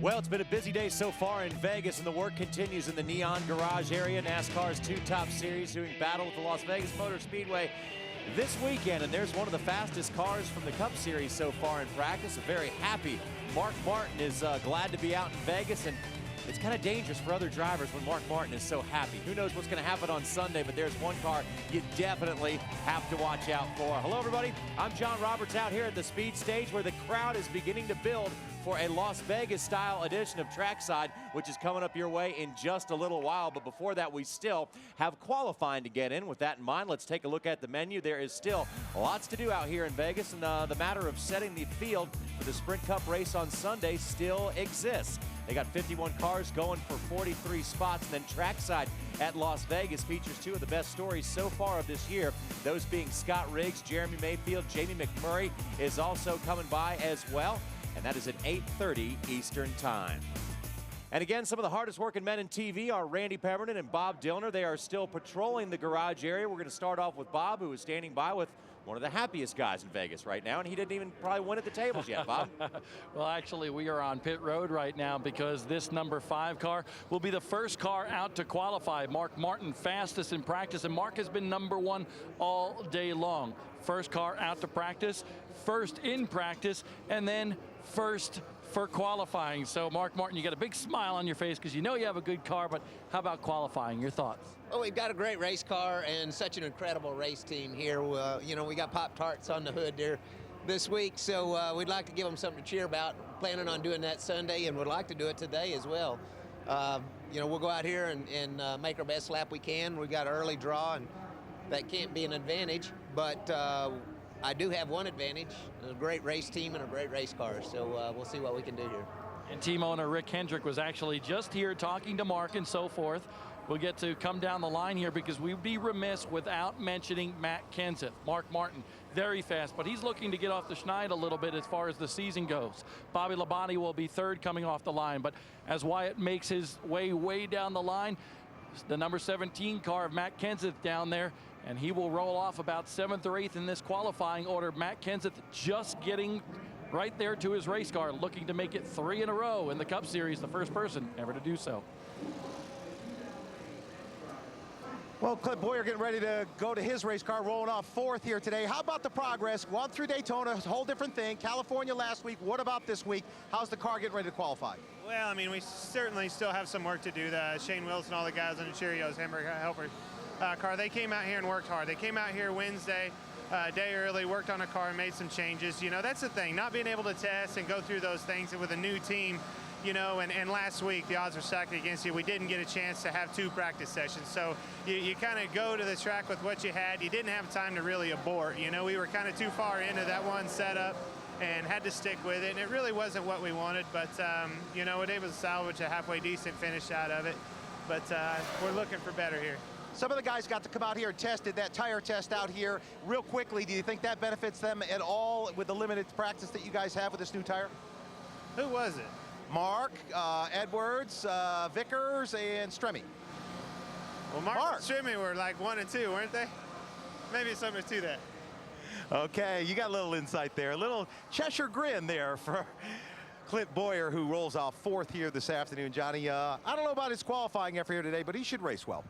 Well, it's been a busy day so far in Vegas, and the work continues in the Neon Garage area. NASCAR's two top series doing battle with the Las Vegas Motor Speedway this weekend, and there's one of the fastest cars from the Cup Series so far in practice. A very happy Mark Martin is glad to be out in Vegas, and it's kind of dangerous for other drivers when Mark Martin is so happy. Who knows what's going to happen on Sunday, but there's one car you definitely have to watch out for. Hello, everybody. I'm John Roberts out here at the speed stage where the crowd is beginning to build for a Las Vegas-style edition of Trackside, which is coming up your way in just a little while. But before that, we still have qualifying to get in. With that in mind, let's take a look at the menu. There is still lots to do out here in Vegas, and the matter of setting the field for the Sprint Cup race on Sunday still exists. They got 51 cars going for 43 spots. And then Trackside at Las Vegas features two of the best stories so far of this year, those being Scott Riggs, Jeremy Mayfield, Jamie McMurray is also coming by as well. And that is at 8:30 Eastern Time. And again, some of the hardest working men in TV are Randy Pemberton and Bob Dillner. They are still patrolling the garage area. We're going to start off with Bob, who is standing by with one of the happiest guys in Vegas right now, and he didn't even probably win at the tables yet, Bob. Well, actually, we are on pit road right now because this number 5 car will be the first car out to qualify. Mark Martin, fastest in practice, and Mark has been number 1 all day long. First car out to practice, first in practice, and then first for qualifying. So Mark Martin, you got a big smile on your face because you know you have a good car, but how about qualifying? Your thoughts? Well, we've got a great race car and such an incredible race team here. You know, we got Pop-Tarts on the hood there this week, so we'd like to give them something to cheer about. Planning on doing that Sunday, and would like to do it today as well. You know, we'll go out here and make our best lap we can. We got an early draw, and that can't be an advantage, but I do have one advantage, a great race team and a great race car, so we'll see what we can do here. And team owner Rick Hendrick was actually just here talking to Mark and so forth. We'll get to come down the line here because we'd be remiss without mentioning Matt Kenseth. Mark Martin, very fast, but he's looking to get off the schneid a little bit as far as the season goes. Bobby Labonte will be third coming off the line, but as Wyatt makes his way down the line, the number 17 car of Matt Kenseth down there, and he will roll off about 7th or 8th in this qualifying order. Matt Kenseth just getting right there to his race car, looking to make it 3 in a row in the Cup Series, the first person ever to do so. Well, Clint Boyer getting ready to go to his race car, rolling off 4th here today. How about the progress? Gone through Daytona, a whole different thing. California last week. What about this week? How's the car getting ready to qualify? Well, I mean, we certainly still have some work to do. Shane Wilson, all the guys on the Cheerios Hamburger Helper car, they came out here and worked hard. They came out here Wednesday, day early, worked on a car and made some changes. You know, that's the thing, not being able to test and go through those things with a new team. You know, and last week the odds were stacked against you. We didn't get a chance to have 2 practice sessions. So you kind of go to the track with what you had. You didn't have time to really abort. You know, we were kind of too far into that one setup and had to stick with it. And it really wasn't what we wanted, but, you know, it was salvage a halfway decent finish out of it. But we're looking for better here. Some of the guys got to come out here and tested that tire test out here real quickly. Do you think that benefits them at all with the limited practice that you guys have with this new tire? Who was it? Mark, Edwards, Vickers, and Stremme. Well, Mark and Stremme were like 1 and 2, weren't they? Maybe something to that. Okay, you got a little insight there. A little Cheshire grin there for Clint Boyer, who rolls off 4th here this afternoon. Johnny, I don't know about his qualifying effort here today, but he should race well.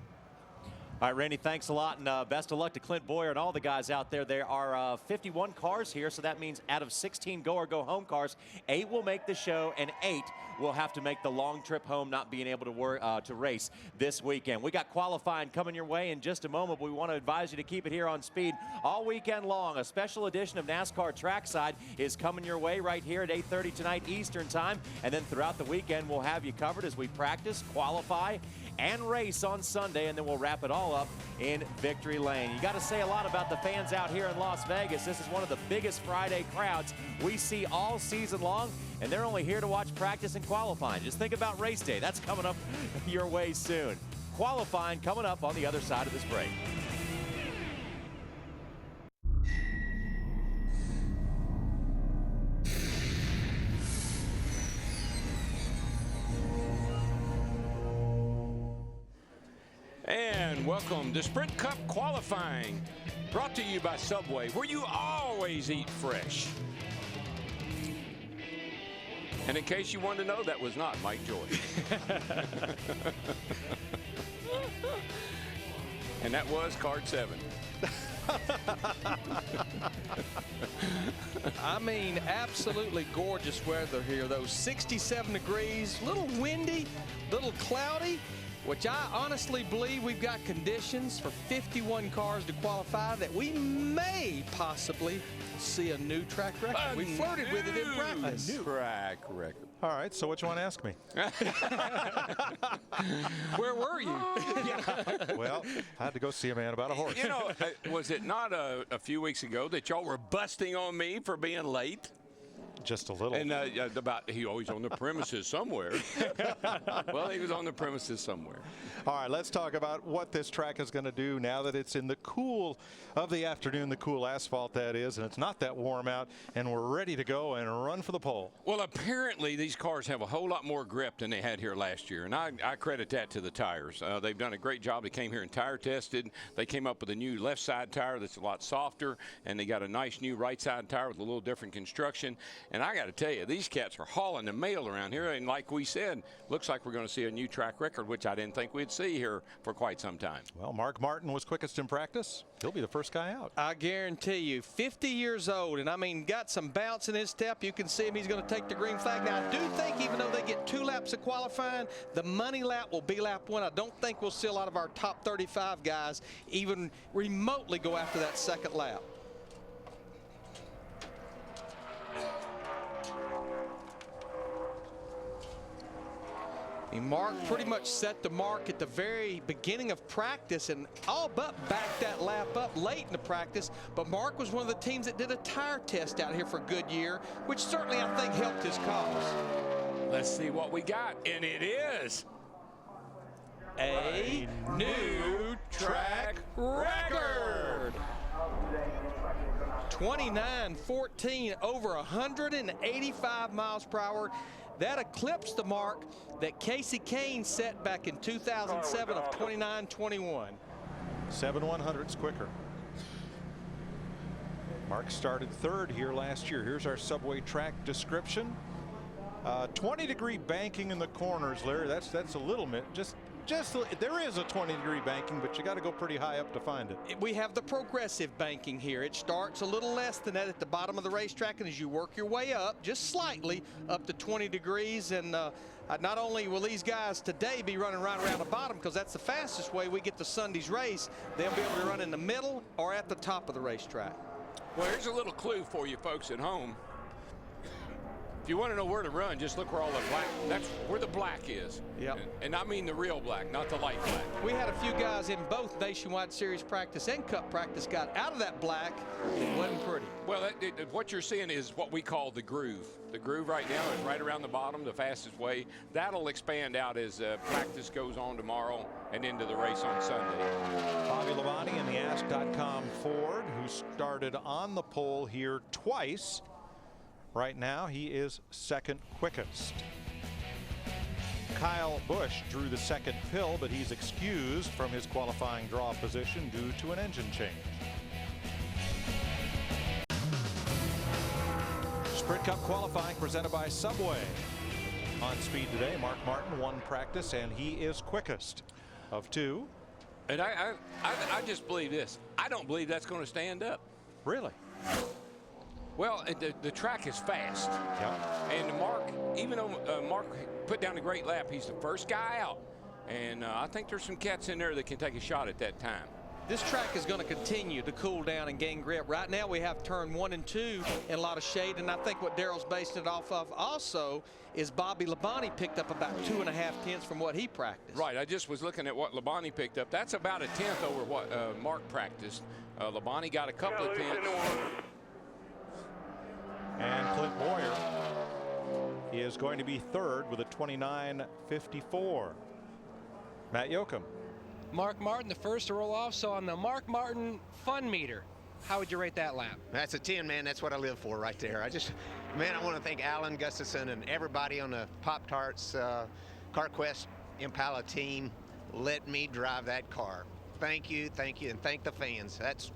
All right, Randy, thanks a lot, and best of luck to Clint Boyer and all the guys out there. There are 51 cars here, so that means out of 16 go or go home cars, 8 will make the show, and 8 will have to make the long trip home, not being able to race this weekend. We got qualifying coming your way in just a moment, but we want to advise you to keep it here on Speed all weekend long. A special edition of NASCAR Trackside is coming your way right here at 8:30 tonight Eastern Time, and then throughout the weekend we'll have you covered as we practice, qualify, and race on Sunday, and then we'll wrap it all up in Victory Lane. You got to say a lot about the fans out here in Las Vegas. This is one of the biggest Friday crowds we see all season long, and they're only here to watch practice and qualifying. Just think about race day. That's coming up your way soon. Qualifying coming up on the other side of this break. And welcome to Sprint Cup qualifying, brought to you by Subway, where you always eat fresh. And in case you wanted to know, that was not Mike Joy. And that was card 7. I mean, absolutely gorgeous weather here. Those 67 degrees, a little windy, a little cloudy, which I honestly believe we've got conditions for 51 cars to qualify that we may possibly see a new track record. We flirted with it in practice. A new track record. All right, so what you want to ask me? Where were you? Well, I had to go see a man about a horse. You know, was it not a few weeks ago that y'all were busting on me for being late? Just a little. And about he always on the premises somewhere. Well, he was on the premises somewhere. All right, let's talk about what this track is going to do now that it's in the cool of the afternoon, the cool asphalt that is, and it's not that warm out, and we're ready to go and run for the pole. Well, apparently these cars have a whole lot more grip than they had here last year, and I credit that to the tires. They've done a great job. They came here and tire tested. They came up with a new left side tire that's a lot softer, and they got a nice new right side tire with a little different construction. And I got to tell you, these cats are hauling the mail around here, and like we said, looks like we're going to see a new track record, which I didn't think we'd see here for quite some time. Well, Mark Martin was quickest in practice. He'll be the first guy out. I guarantee you, 50 years old, and I mean, got some bounce in his step. You can see him. He's going to take the green flag. Now, I do think even though they get 2 laps of qualifying, the money lap will be lap 1. I don't think we'll see a lot of our top 35 guys even remotely go after that second lap. Mark pretty much set the mark at the very beginning of practice and all but backed that lap up late in the practice. But Mark was one of the teams that did a tire test out here for Goodyear, which certainly I think helped his cause. Let's see what we got, and it is a new track record. 29:14 over 185 miles per hour. That eclipsed the mark that Casey Kane set back in 2007 of 29:21. 7/100ths quicker. Mark started 3rd here last year. Here's our subway track description. 20-degree banking in the corners, Larry. That's a little bit. There is a 20-degree banking, but you got to go pretty high up to find it. We have the progressive banking here. It starts a little less than that at the bottom of the racetrack, and as you work your way up, just slightly, up to 20 degrees. And not only will these guys today be running right around the bottom, because that's the fastest way we get to Sunday's race, they'll be able to run in the middle or at the top of the racetrack. Well, here's a little clue for you folks at home. If you want to know where to run, just look where all the black, that's where the black is. Yep. And I mean the real black, not the light black. We had a few guys in both Nationwide Series practice and Cup practice got out of that black. It wasn't pretty. Well, what you're seeing is what we call the groove. The groove right now is right around the bottom, the fastest way. That'll expand out as practice goes on tomorrow and into the race on Sunday. Bobby Labonte in the Ask.com Ford, who started on the pole here twice. Right now, he is 2nd quickest. Kyle Busch drew the 2nd pill, but he's excused from his qualifying draw position due to an engine change. Sprint Cup qualifying presented by Subway. On speed today, Mark Martin won practice, and he is quickest of 2. And I just believe this. I don't believe that's going to stand up. Really? Well, the track is fast. Yep. And Mark, even though Mark put down a great lap, he's the first guy out. And I think there's some cats in there that can take a shot at that time. This track is going to continue to cool down and gain grip. Right now we have turn 1 and 2 and a lot of shade, and I think what Darrell's basing it off of also is Bobby Labonte picked up about 2.5 tenths from what he practiced. Right, I just was looking at what Labonte picked up. That's about a tenth over what Mark practiced. Labonte got a couple of tenths. And Clint Boyer is going to be 3rd with a 29.54. Matt Yoakum. Mark Martin, the first to roll off. So on the Mark Martin fun meter, how would you rate that lap? That's a 10, man. That's what I live for right there. Man, I want to thank Alan Gustafson and everybody on the Pop-Tarts CarQuest Impala team. Let me drive that car. Thank you, and thank the fans. That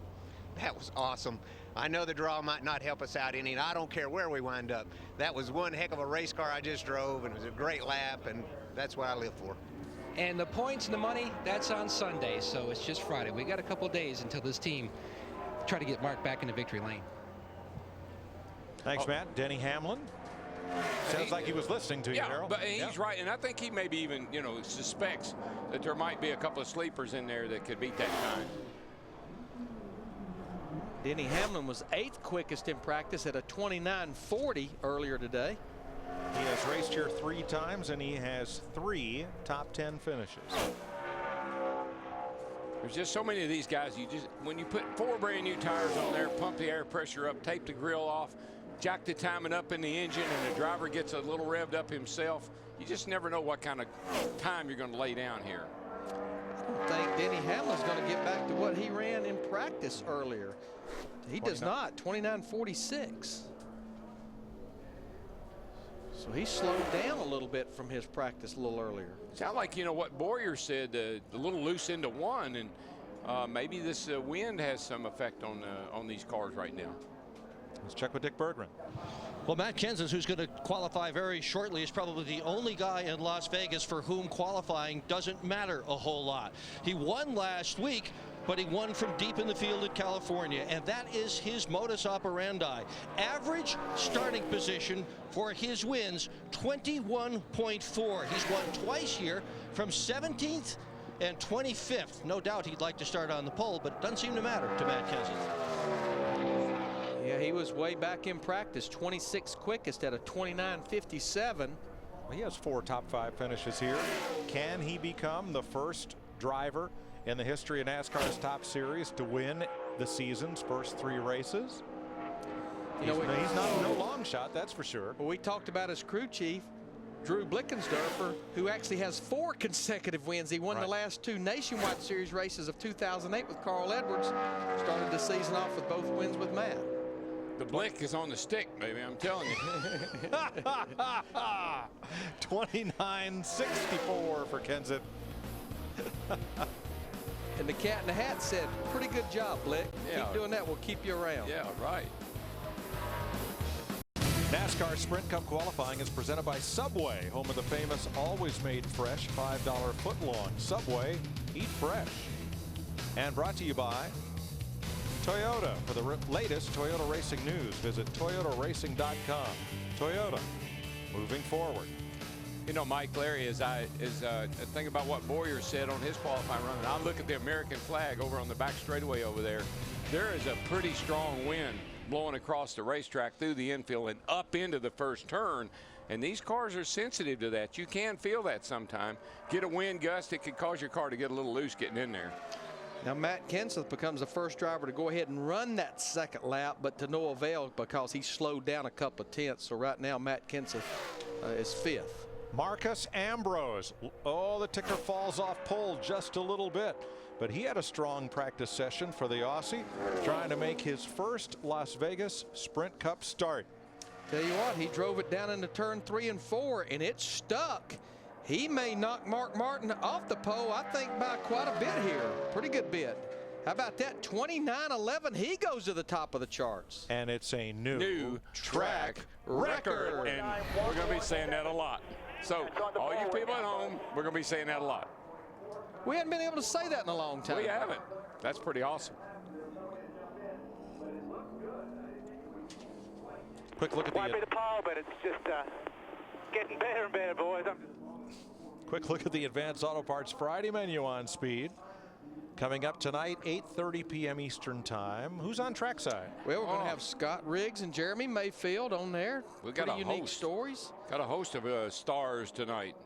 was awesome. I know the draw might not help us out any, and I don't care where we wind up. That was one heck of a race car I just drove, and it was a great lap, and that's what I live for. And the points and the money, that's on Sunday, so it's just Friday. We got a couple days until this team try to get Mark back into victory lane. Thanks, Matt. Denny Hamlin. Sounds like he was listening to you, Harold. But he's right, and I think he maybe even, suspects that there might be a couple of sleepers in there that could beat that time. Denny Hamlin was 8th quickest in practice at a 29:40 earlier today. He has raced here 3 times, and he has 3 top 10 finishes. There's just so many of these guys. When you put 4 brand new tires on there, pump the air pressure up, tape the grill off, jack the timing up in the engine, and the driver gets a little revved up himself, you just never know what kind of time you're going to lay down here. I don't think Denny Hamlin's going to get back to what he ran in practice earlier. He does not. 29:46. So he slowed down a little bit from his practice a little earlier. Sound like, what Boyer said, a little loose into one, and maybe this wind has some effect on these cars right now. Let's check with Dick Bergman. Well, Matt Kenseth, who's going to qualify very shortly, is probably the only guy in Las Vegas for whom qualifying doesn't matter a whole lot. He won last week, but he won from deep in the field in California, and that is his modus operandi. Average starting position for his wins, 21.4. He's won twice here from 17th and 25th. No doubt he'd like to start on the pole, but it doesn't seem to matter to Matt Kenseth. Yeah, he was way back in practice, 26th quickest at a 29:57. Well, he has 4 top 5 finishes here. Can he become the first driver in the history of NASCAR's top series to win the season's first 3 races? He's not no long shot, that's for sure. Well, we talked about his crew chief, Drew Blickensderfer, who actually has 4 consecutive wins. He won the last 2 Nationwide Series races of 2008 with Carl Edwards. Started the season off with both wins with Matt. The blick is on the stick, baby, I'm telling you. 29:64 for Kenseth. And the cat in the hat said, pretty good job, Blick. Yeah. Keep doing that, we'll keep you around. Yeah, right. NASCAR Sprint Cup qualifying is presented by Subway, home of the famous always made fresh $5 footlong. Subway, eat fresh. And brought to you by Toyota. For the latest Toyota racing news, visit toyotaracing.com. Toyota, moving forward. Mike, Larry, as I think about what Boyer said on his qualifying run, and I look at the American flag over on the back straightaway over there, there is a pretty strong wind blowing across the racetrack through the infield and up into the first turn. And these cars are sensitive to that. You can feel that sometime. Get a wind gust, it could cause your car to get a little loose getting in there. Now Matt Kenseth becomes the first driver to go ahead and run that second lap, but to no avail because he slowed down a couple of tenths. So right now Matt Kenseth is 5th. Marcus Ambrose. Oh, the ticker falls off pole just a little bit. But he had a strong practice session for the Aussie, trying to make his first Las Vegas Sprint Cup start. Tell you what, he drove it down into turn 3 and 4, and it stuck. He may knock Mark Martin off the pole, I think, by quite a bit here. Pretty good bit. How about that? 29:11. He goes to the top of the charts. And it's a new track record. And we're going to be saying that a lot. So all you people at home, we're going to be saying that a lot. We hadn't been able to say that in a long time. We haven't. That's pretty awesome. Quick look at Might be the pole, but it's just getting better and better, boys. Quick look at the Advanced Auto Parts Friday menu on Speed. Coming up tonight, 8:30 p.m. Eastern Time. Who's on trackside? Well, we're going to have Scott Riggs and Jeremy Mayfield on there. We've got pretty a unique host. Stories. Got a host of stars tonight.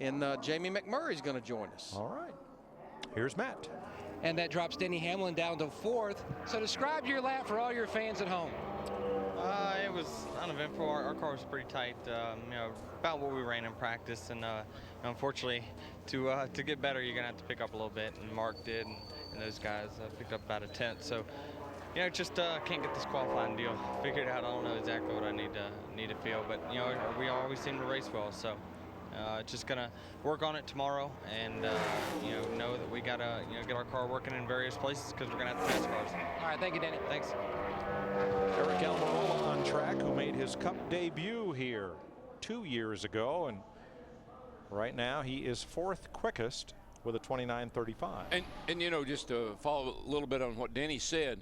And Jamie McMurray's going to join us. All right. Here's Matt. And that drops Denny Hamlin down to 4th. So describe your lap for all your fans at home. It was uneventful. Our car was pretty tight, about what we ran in practice. And unfortunately, to get better, you're going to have to pick up a little bit. And Mark did, and those guys picked up about a 10th. So, just can't get this qualifying deal figured out. I don't know exactly what I need to feel. But, we always seem to race well. So, just going to work on it tomorrow and, know that we got to, get our car working in various places because we're going to have to pass cars. All right, thank you, Denny. Thanks. Eric Almirola on track, who made his Cup debut here 2 years ago, and right now he is 4th quickest with a 29.35. And you know, just to follow a little bit on what Denny said,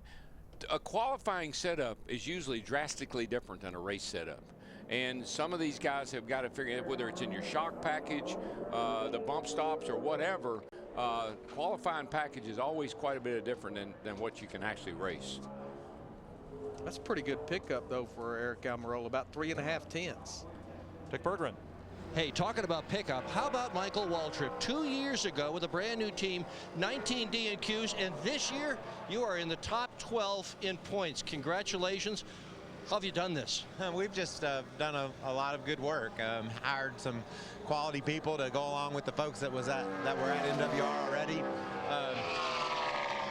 a qualifying setup is usually drastically different than a race setup. And some of these guys have got to figure out, whether it's in your shock package, the bump stops, or whatever, qualifying package is always quite a bit different than what you can actually race. That's a pretty good pickup, though, for Eric Almirola, about 3.5 tenths. Dick Berggren. Hey, talking about pickup, how about Michael Waltrip? 2 years ago with a brand new team, 19 DNQs, and this year you are in the top 12 in points. Congratulations. How have you done this? We've just done a lot of good work. Hired some quality people to go along with the folks that were at NWR already.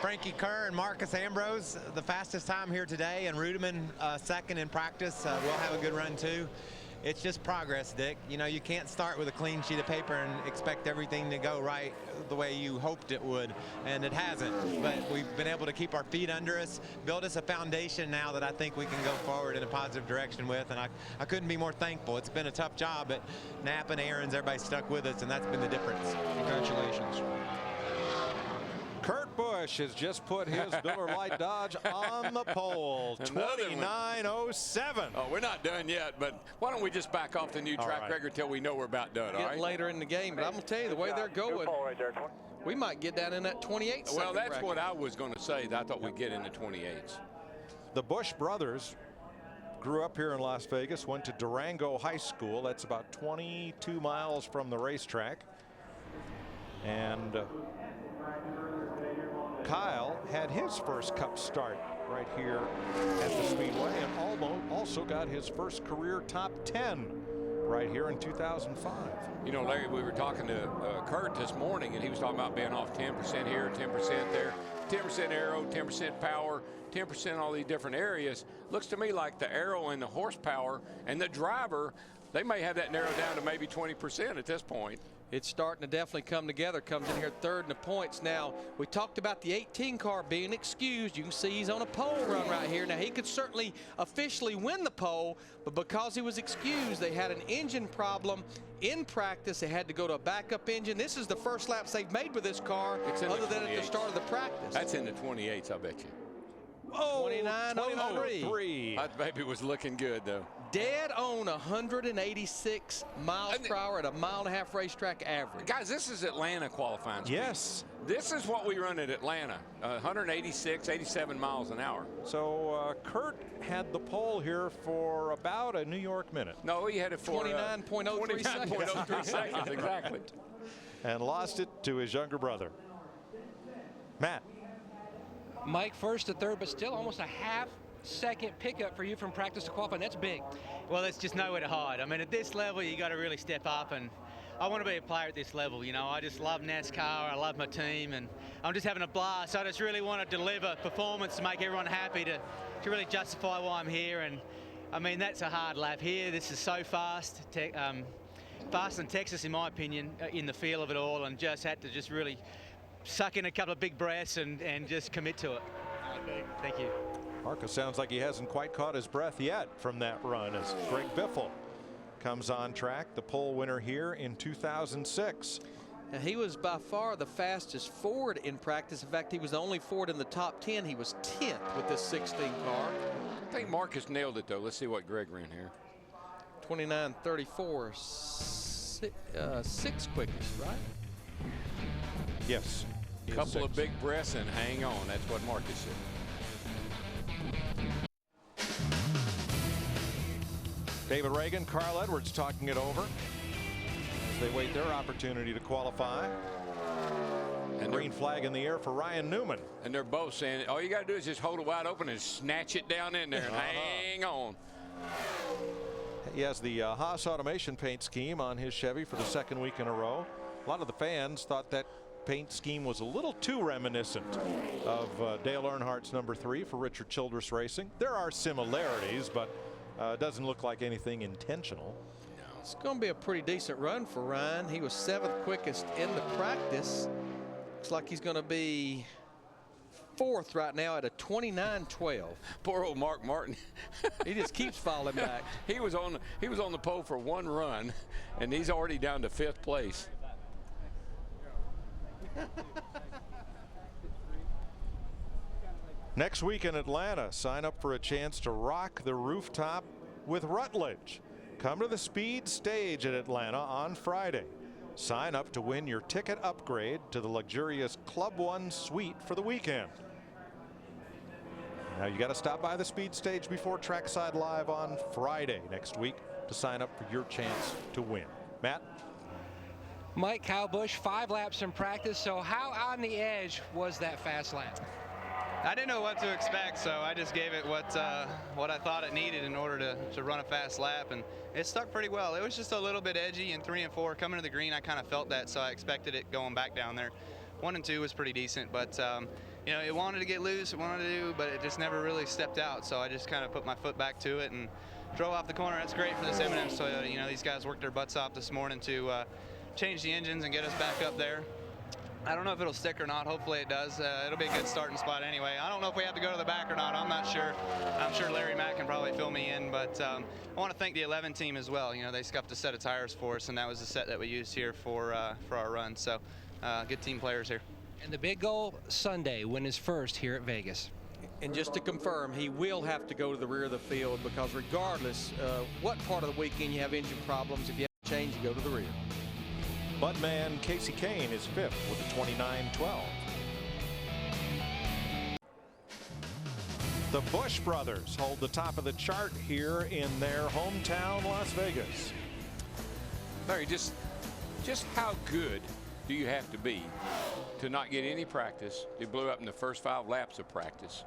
Frankie Kerr and Marcus Ambrose, the fastest time here today, and Rudeman second in practice. We'll have a good run too. It's just progress, Dick. You know, you can't start with a clean sheet of paper and expect everything to go right the way you hoped it would, and it hasn't. But we've been able to keep our feet under us, build us a foundation now that I think we can go forward in a positive direction with, and I couldn't be more thankful. It's been a tough job, but Knapp and Ahrens, everybody stuck with us, and that's been the difference. Congratulations. Kurt Busch has just put his Miller Lite Dodge on the pole. 29.07. Oh, we're not done yet, but why don't we just back off the new track record till we know we're about done, all right? Getting later in the game, but I'm going to tell you, the way they're going, we might get down in that 28 Well, that's bracket. what I was going to say. I thought we'd get in the 28s. The Busch brothers grew up here in Las Vegas, went to Durango High School. That's about 22 miles from the racetrack. And Kyle had his first Cup start right here at the Speedway, and also got his first career top 10 right here in 2005. You know, Larry, we were talking to Kurt this morning, and he was talking about being off 10% here, 10% there, 10% aero, 10% power, 10% all these different areas. Looks to me like the aero and the horsepower and the driver, they may have that narrowed down to maybe 20% at this point. It's starting to definitely come together. Comes in here third in the points. Now, we talked about the 18 car being excused. You can see he's on a pole run right here. Now, he could certainly officially win the pole, but because he was excused, they had an engine problem in practice. They had to go to a backup engine. This is the first laps they've made with this car, other than at the start of the practice. That's in the 28s, I bet you. Oh, 29.03. That baby was looking good, though. Dead on 186 miles per hour at a 1.5-mile racetrack average. Guys, this is Atlanta qualifying speed. Yes. This is what we run at Atlanta, 186, 87 miles an hour. So Kurt had the pole here for about a New York minute. No, he had it for 29.03 seconds. 29.03 seconds, exactly. And lost it to his younger brother. Matt. Mike first to third, but still almost a half-second pickup for you from practice to qualifying. That's big. Well, there's just nowhere to hide. I mean, at this level, you got to really step up, and I want to be a player at this level. You know, I just love NASCAR. I love my team, and I'm just having a blast. I just really want to deliver performance to make everyone happy, to really justify why I'm here. And I mean, that's a hard lap here. This is so fast, faster than Texas, in my opinion, in the feel of it all, and just had to just really suck in a couple of big breaths and just commit to it. Thank you. Marcus sounds like he hasn't quite caught his breath yet from that run as Greg Biffle comes on track, the pole winner here in 2006. And he was by far the fastest Ford in practice. In fact, he was the only Ford in the top 10. He was 10th with this 16 car. I think Marcus nailed it, though. Let's see what Greg ran here. 29.34, sixth quickest, right? Yes. Couple of big breaths and hang on. That's what Marcus said. David Reagan, Carl Edwards talking it over as they wait their opportunity to qualify. And green flag in the air for Ryan Newman. And they're both saying all you got to do is just hold it wide open and snatch it down in there and hang on. He has the Haas automation paint scheme on his Chevy for the second week in a row. A lot of the fans thought that paint scheme was a little too reminiscent of Dale Earnhardt's number 3 for Richard Childress Racing. There are similarities, but it doesn't look like anything intentional. It's going to be a pretty decent run for Ryan. He was 7th quickest in the practice. Looks like he's going to be 4th right now at a 29-12. Poor old Mark Martin. He just keeps falling back. He was on the pole for one run, and he's already down to 5th place. Next week in Atlanta, sign up for a chance to rock the rooftop with Rutledge. Come to the Speed Stage at Atlanta on Friday. Sign up to win your ticket upgrade to the luxurious Club One suite for the weekend. Now you got to stop by the Speed Stage before Trackside Live on Friday next week to sign up for your chance to win. Matt? Mike, Kyle Busch, 5 laps in practice. So how on the edge was that fast lap? I didn't know what to expect, so I just gave it what I thought it needed in order to run a fast lap, and it stuck pretty well. It was just a little bit edgy in 3 and 4. Coming to the green, I kind of felt that, so I expected it going back down there. 1 and 2 was pretty decent, but you know, it wanted to get loose, it wanted to do, but it just never really stepped out. So I just kind of put my foot back to it and drove off the corner. That's great for this M&M Toyota. You know, these guys worked their butts off this morning to change the engines and get us back up there. I don't know if it'll stick or not. Hopefully it does. It'll be a good starting spot anyway. I don't know if we have to go to the back or not. I'm not sure. I'm sure Larry Mack can probably fill me in, but I want to thank the 11 team as well. You know, they scuffed a set of tires for us, and that was the set that we used here for our run. So good team players here. And the big goal Sunday, win his first here at Vegas. And just to confirm, he will have to go to the rear of the field, because regardless what part of the weekend you have engine problems, if you have to change, you go to the rear. Budman Casey Kane is 5th with a 29-12. The Busch brothers hold the top of the chart here in their hometown Las Vegas. Larry, just how good do you have to be to not get any practice? They blew up in the first 5 laps of practice.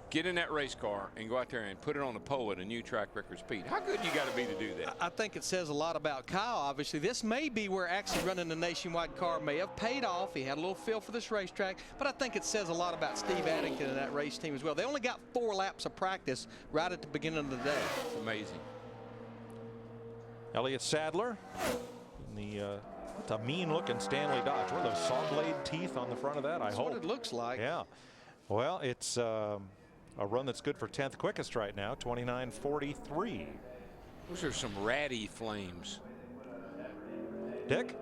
Get in that race car and go out there and put it on the pole at a new track record speed. How good you got to be to do that? I think it says a lot about Kyle. Obviously, this may be where actually running the nationwide car may have paid off. He had a little feel for this racetrack, but I think it says a lot about Steve Addington and that race team as well. They only got 4 laps of practice right at the beginning of the day. It's amazing. Elliott Sadler in the it's a mean-looking Stanley Dodge. What are those saw blade teeth on the front of that? That's what it looks like. Yeah. Well, it's a run that's good for 10th quickest right now, 29:43. Those are some ratty flames. Dick?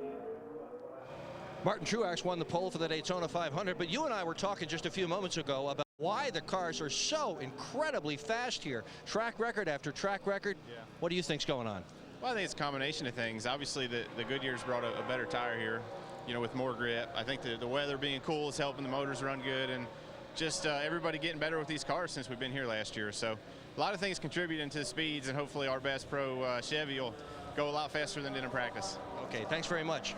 Martin Truex won the pole for the Daytona 500, but you and I were talking just a few moments ago about why the cars are so incredibly fast here. Track record after track record. Yeah. What do you think's going on? Well, I think it's a combination of things. Obviously, the Goodyear's brought a better tire here, you know, with more grip. I think the weather being cool is helping the motors run good, and just everybody getting better with these cars since we've been here last year. So a lot of things contributing to the speeds, and hopefully our best pro Chevy will go a lot faster than did in practice. Okay, thanks very much.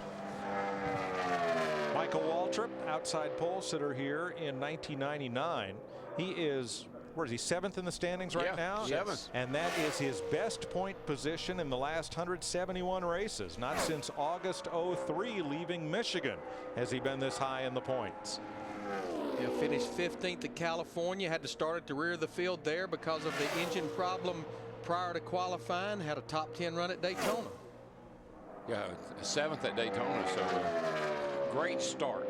Michael Waltrip, outside pole sitter here in 1999. He is, where is he, 7th in the standings right now? 7th. And that is his best point position in the last 171 races. Not since August 03, leaving Michigan, has he been this high in the points. Yeah, finished 15th at California. Had to start at the rear of the field there because of the engine problem prior to qualifying. Had a top 10 run at Daytona. Yeah, 7th at Daytona, so great start.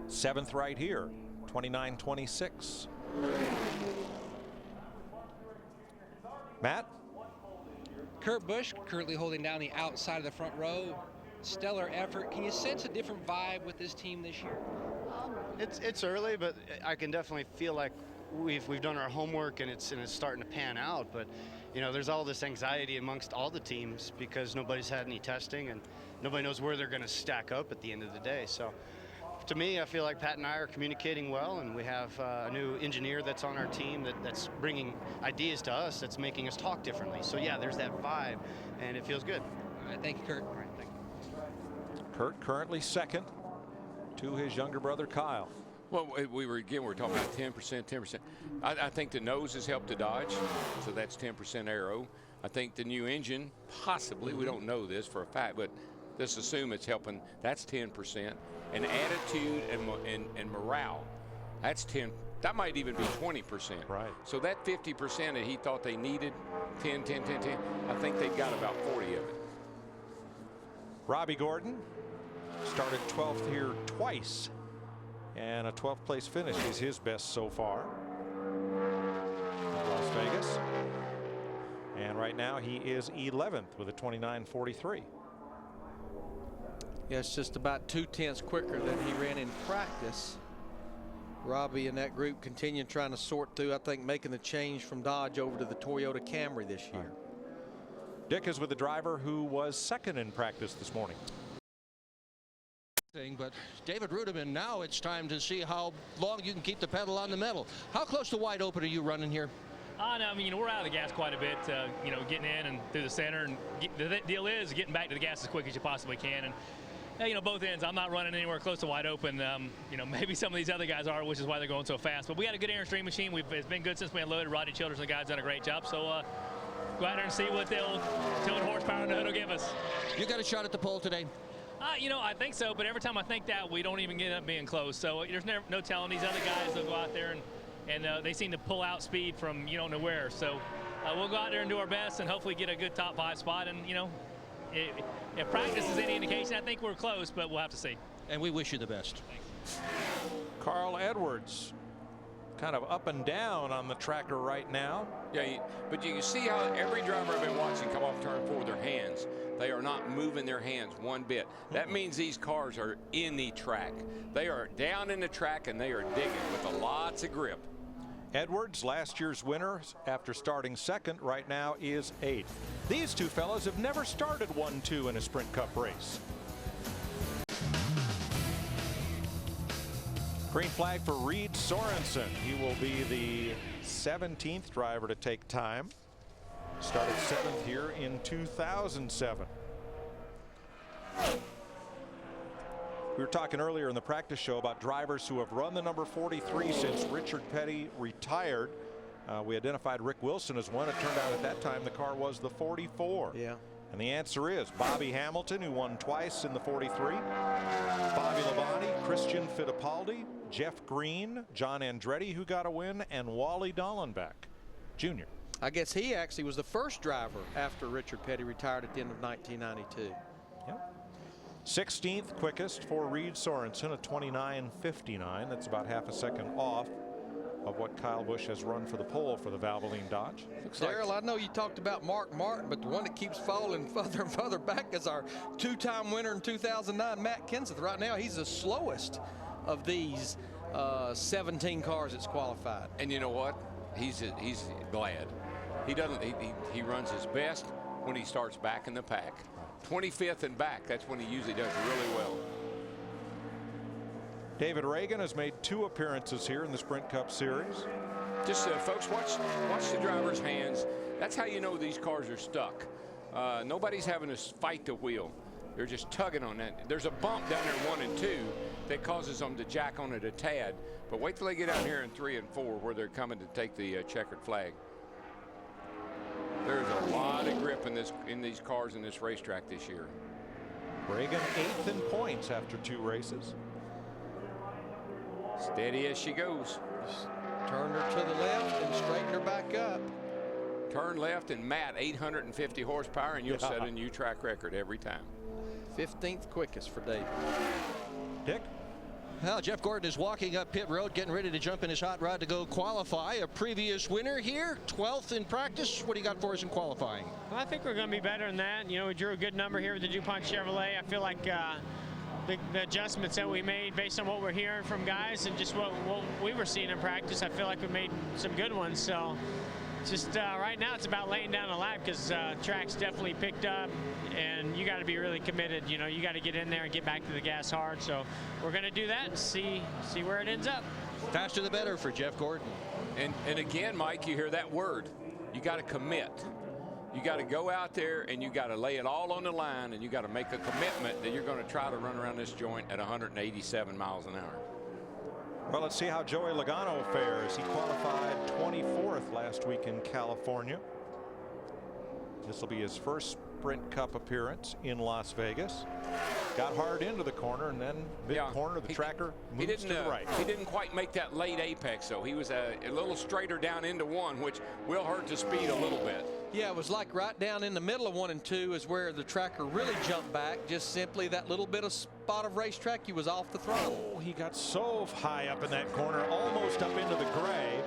7th right here, 29:26. Matt? Kurt Busch currently holding down the outside of the front row. Stellar effort. Can you sense a different vibe with this team this year? It's early, but I can definitely feel like we've done our homework, and it's starting to pan out. But you know, there's all this anxiety amongst all the teams because nobody's had any testing and nobody knows where they're going to stack up at the end of the day. So to me, I feel like Pat and I are communicating well, and we have a new engineer that's on our team that's bringing ideas to us, that's making us talk differently. So yeah, there's that vibe, and it feels good. All right, thank you, Kurt. All right, thank you. Kurt currently 2nd to his younger brother Kyle. Well, we were talking about 10%. I think the nose has helped the Dodge, so that's 10% aero. I think the new engine, possibly, we don't know this for a fact, but let's assume it's helping. That's 10%. And attitude and morale, that's 10. That might even be 20%. Right. So that 50% that he thought they needed, 10, I think they've got about 40 of it. Robbie Gordon started 12th here twice, and a 12th place finish is his best so far in Las Vegas. And right now he is 11th with a 29.43. Yeah, it's just about 2/10 quicker than he ran in practice. Robbie and that group continue trying to sort through, I think, making the change from Dodge over to the Toyota Camry this year. Dick is with the driver who was second in practice this morning. But David Rudiman, now it's time to see how long you can keep the pedal on the metal. How close to wide open are you running here? No, I mean, we're out of the gas quite a bit, getting in and through the center. And the deal is getting back to the gas as quick as you possibly can. And, both ends, I'm not running anywhere close to wide open. Maybe some of these other guys are, which is why they're going so fast. But we got a good Airstream machine. It's been good since we unloaded. Rodney Childers and the guys done a great job. So go out there and see what the old tilted horsepower in the hood will give us. You got a shot at the pole today? I think so, but every time I think that, we don't even get up being close. So there's no telling. These other guys, they'll go out there and they seem to pull out speed from you don't know where. So we'll go out there and do our best and hopefully get a good top 5 spot. And, if practice is any indication, I think we're close, but we'll have to see. And we wish you the best. Thanks. Carl Edwards kind of up and down on the tracker right now. Yeah, but you can see how every driver I've been watching come off turn 4 with their hands. They are not moving their hands one bit. That means these cars are in the track. They are down in the track and they are digging with lots of grip. Edwards, last year's winner after starting second, right now is 8th. These two fellows have never started 1-2 in a Sprint Cup race. Green flag for Reed Sorensen. He will be the 17th driver to take time. Started 7th here in 2007. We were talking earlier in the practice show about drivers who have run the number 43 since Richard Petty retired. We identified Rick Wilson as one. It turned out at that time the car was the 44. Yeah. And the answer is Bobby Hamilton, who won twice in the 43. Bobby Labonte, Christian Fittipaldi, Jeff Green, John Andretti, who got a win, and Wally Dallenbach Jr. I guess he actually was the first driver after Richard Petty retired at the end of 1992. Yep. 16th quickest for Reed Sorensen, a 29.59. That's about half a second off of what Kyle Busch has run for the pole for the Valvoline Dodge. Daryl, I know you talked about Mark Martin, but the one that keeps falling further and further back is our 2-time winner in 2009, Matt Kenseth. Right now, he's the slowest of these 17 cars that's qualified. And you know what? He's glad. He runs his best when he starts back in the pack. 25th and back, that's when he usually does really well. David Reagan has made 2 appearances here in the Sprint Cup Series. Just folks, watch the driver's hands. That's how you know these cars are stuck. Nobody's having to fight the wheel. They're just tugging on that. There's a bump down there 1 and 2 that causes them to jack on it a tad. But wait till they get out here in 3 and 4 where they're coming to take the checkered flag. There's a lot of grip in these cars in this racetrack this year. Reagan 8th in points after 2 races. Steady as she goes. Just turn her to the left and straighten her back up. Turn left and Matt 850 horsepower and you'll set a new track record every time. 15th quickest for David. Dick? Well, Jeff Gordon is walking up pit road, getting ready to jump in his hot rod to go qualify. A previous winner here, 12th in practice. What do you got for us in qualifying? Well, I think we're going to be better than that. We drew a good number here with the DuPont Chevrolet. I feel like the adjustments that we made based on what we're hearing from guys and just what we were seeing in practice, I feel like we made some good ones. So just right now it's about laying down a lap because track's definitely picked up and you got to be really committed. You got to get in there and get back to the gas hard. So we're going to do that and see where it ends up. Faster the better for Jeff Gordon. And again, Mike, you hear that word. You got to commit. You got to go out there and you got to lay it all on the line and you got to make a commitment that you're going to try to run around this joint at 187 miles an hour. Well, let's see how Joey Logano fares. He qualified 24th last week in California. This will be his first Sprint Cup appearance in Las Vegas. Got hard into the corner and then mid-corner the tracker moves to the right. He didn't quite make that late apex, though. He was a little straighter down into 1, which will hurt the speed a little bit. Yeah, it was like right down in the middle of 1 and 2 is where the tracker really jumped back. Just simply that little bit of spot of racetrack, he was off the throttle. Oh, he got so high up in that corner, almost up into the gray,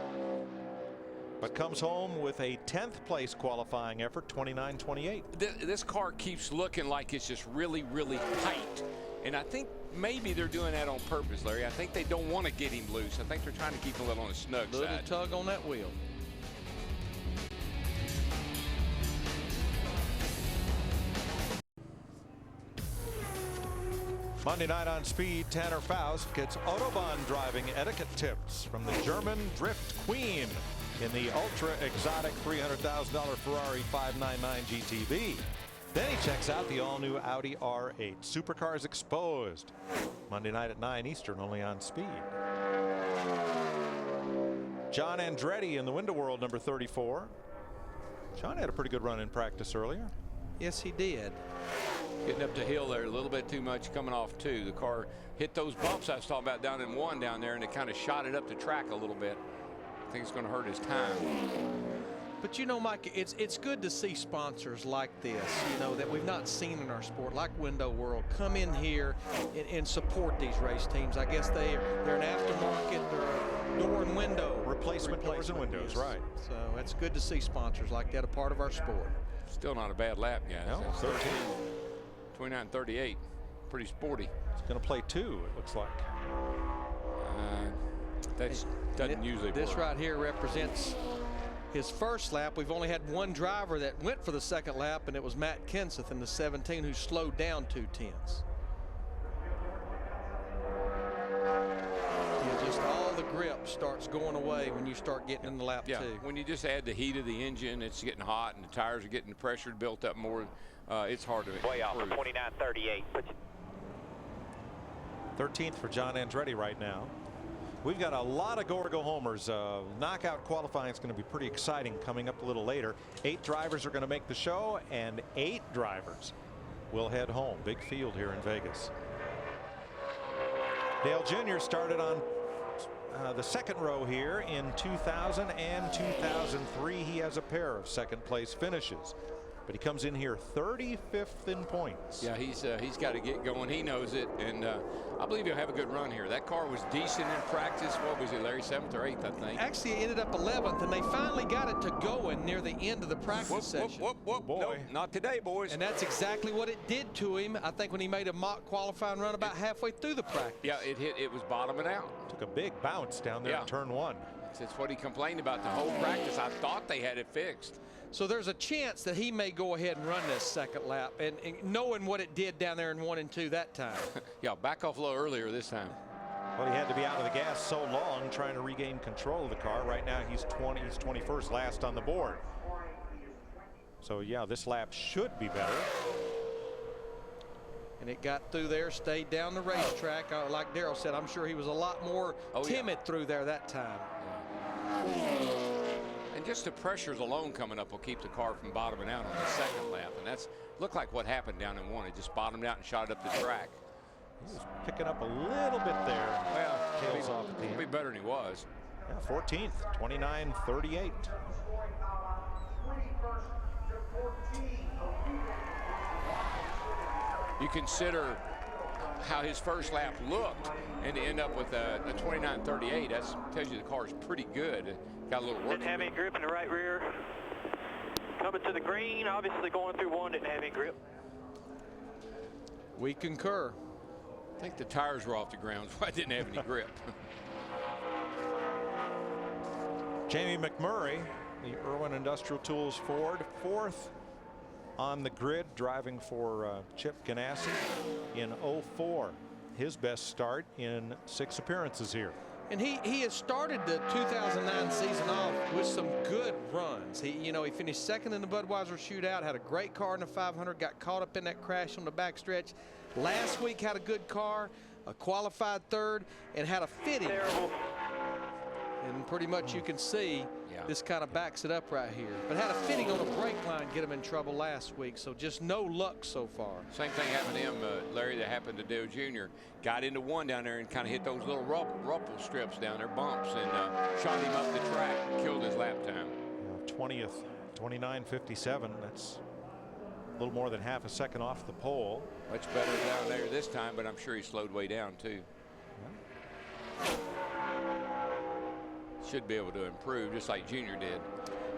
but comes home with a 10th place qualifying effort, 29-28. This car keeps looking like it's just really, really tight. And I think maybe they're doing that on purpose, Larry. I think they don't want to get him loose. I think they're trying to keep him a little on the snug Little side. tug on that wheel. Monday night on Speed, Tanner Faust gets Autobahn driving etiquette tips from the German drift queen in the ultra exotic $300,000 Ferrari 599 GTB. Then he checks out the all-new Audi R8. Supercars Exposed. Monday night at 9 Eastern, only on Speed. John Andretti in the Window World, number 34. John had a pretty good run in practice earlier. Yes, he did. Getting up the hill there a little bit too much, coming off two. The car hit those bumps I was talking about down in 1 down there, and it kind of shot it up the track a little bit. I think it's going to hurt his time. But you know, Mike, it's good to see sponsors like this, you know, that we've not seen in our sport, like Window World, come in here and support these race teams. I guess they're an aftermarket, they're a door and window. Replacement doors and windows, right. So it's good to see sponsors like that, a part of our sport. Still not a bad lap, guys. No, 13. 29-38. Pretty sporty. He's going to play 2, it looks like. That doesn't usually This work. right here represents his first lap. We've only had one driver that went for the second lap, and it was Matt Kenseth in the 17 who slowed down 2/10. Yeah, just all the grip starts going away when you start getting in the lap 2. When you just add the heat of the engine, it's getting hot, and the tires are getting the pressure built up more. It's hard to way off of 29-38. 13th for John Andretti right now. We've got a lot of go-or-go homers. Knockout qualifying is going to be pretty exciting coming up a little later. 8 drivers are going to make the show, and 8 drivers will head home. Big field here in Vegas. Dale Jr. started on the second row here in 2000 and 2003. He has a pair of second place finishes, but he comes in here 35th in points. Yeah, he's got to get going. He knows it, and I believe he'll have a good run here. That car was decent in practice. What was it, Larry? 7th or 8th, I think. Actually, it ended up 11th, and they finally got it to going near the end of the practice session. Boy. Nope, not today, boys. And that's exactly what it did to him. I think when he made a mock qualifying run about halfway through the practice. Yeah, it was bottoming out. Took a big bounce down there in turn 1. That's what he complained about the whole practice. I thought they had it fixed. So there's a chance that he may go ahead and run this second lap, and knowing what it did down there in 1 and 2 that time. Yeah, back off low earlier this time. Well, he had to be out of the gas so long trying to regain control of the car. Right now he's 21st last on the board. So yeah, this lap should be better. And it got through there, stayed down the racetrack. Like Darrell said, I'm sure he was a lot more timid through there that time. And just the pressures alone coming up will keep the car from bottoming out on the second lap. And that's looked like what happened down in 1. It just bottomed out and shot it up the track. He was picking up a little bit there. Well, tails off at the end. Be better than he was. Yeah, 14th, 29-38. You consider how his first lap looked, and to end up with a 29-38, that tells you the car is pretty good. Got a little work. Didn't have any grip in the right rear. Coming to the green, obviously going through 1, didn't have any grip. We concur. I think the tires were off the ground, so I didn't have any grip. Jamie McMurray, the Irwin Industrial Tools Ford, 4th on the grid, driving for Chip Ganassi in 04. His best start in 6 appearances here. And he has started the 2009 season off with some good runs. He finished 2nd in the Budweiser shootout, had a great car in the 500, got caught up in that crash on the backstretch. Last week had a good car, a qualified 3rd, and had a fitting. Terrible. And pretty much you can see this kind of backs it up right here. But had a fitting on a brake line get him in trouble last week, so just no luck so far. Same thing happened to him, Larry, that happened to Dale Jr. Got into 1 down there and kind of hit those little ruffle strips down there, bumps, and shot him up the track, killed his lap time. 20th 29.57. That's a little more than half a second off the pole. Much better down there this time, but I'm sure he slowed way down too. Should be able to improve just like Junior did.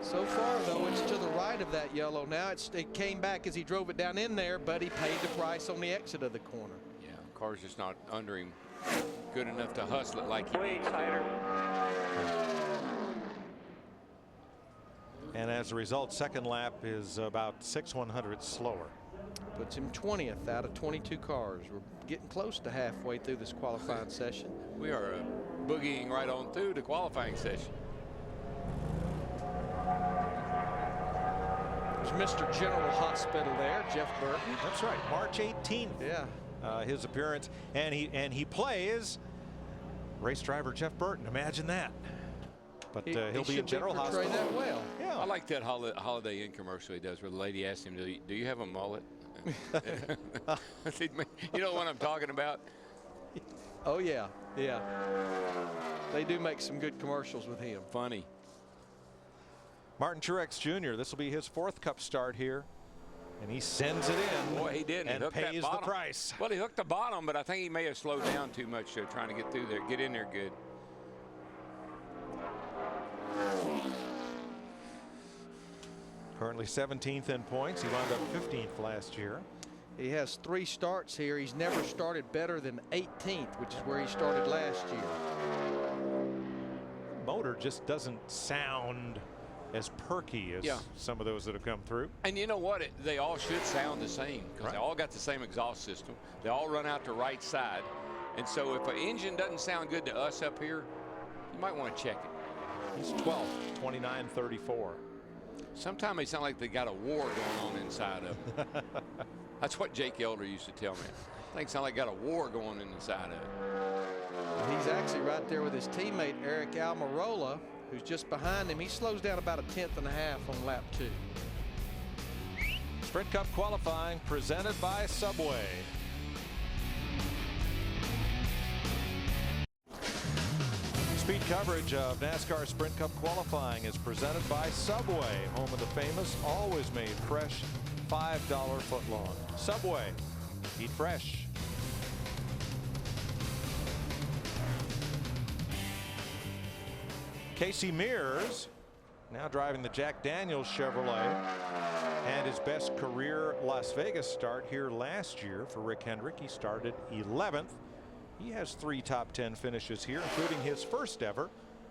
So far, though, it's to the right of that yellow. Now it came back as he drove it down in there, but he paid the price on the exit of the corner. Yeah, car's just not under him good enough to hustle it like he needs to. And as a result, second lap is about 6/100ths slower. Puts him 20th out of 22 cars. We're getting close to halfway through this qualifying session. We are boogieing right on through the qualifying session. There's Mr. General Hospital there, Jeff Burton. That's right, March 18th. Yeah. His appearance, and he plays race driver Jeff Burton. Imagine that. But he'll be in General Hospital. That well. Yeah. I like that Holiday Inn commercial he does where the lady asked him, do you have a mullet? You know what I'm talking about? Oh, yeah. Yeah. They do make some good commercials with him. Funny. Martin Truex Jr., this will be his 4th Cup start here. And he sends it in. Boy, he did. And pays the price. Well, he hooked the bottom, but I think he may have slowed down too much trying to get through there, get in there good. Currently 17th in points. He wound up 15th last year. He has 3 starts here. He's never started better than 18th, which is where he started last year. Motor just doesn't sound as perky as some of those that have come through. And you know what? They all should sound the same because they all got the same exhaust system. They all run out the right side. And so if an engine doesn't sound good to us up here, you might want to check it. He's 12th, 29.34. Sometimes they sound like they got a war going on inside of them. That's what Jake Elder used to tell me. I think it sounds like got a war going on inside of it. He's actually right there with his teammate Eric Almirola, who's just behind him. He slows down about a 1/10 and a half on lap 2. Sprint Cup qualifying presented by Subway. Speed coverage of NASCAR Sprint Cup qualifying is presented by Subway, home of the famous, always made fresh $5 footlong. Subway, eat fresh. Casey Mears now driving the Jack Daniels Chevrolet, and his best career Las Vegas start here last year for Rick Hendrick. He started 11th. He has 3 top 10 finishes here, including his first ever,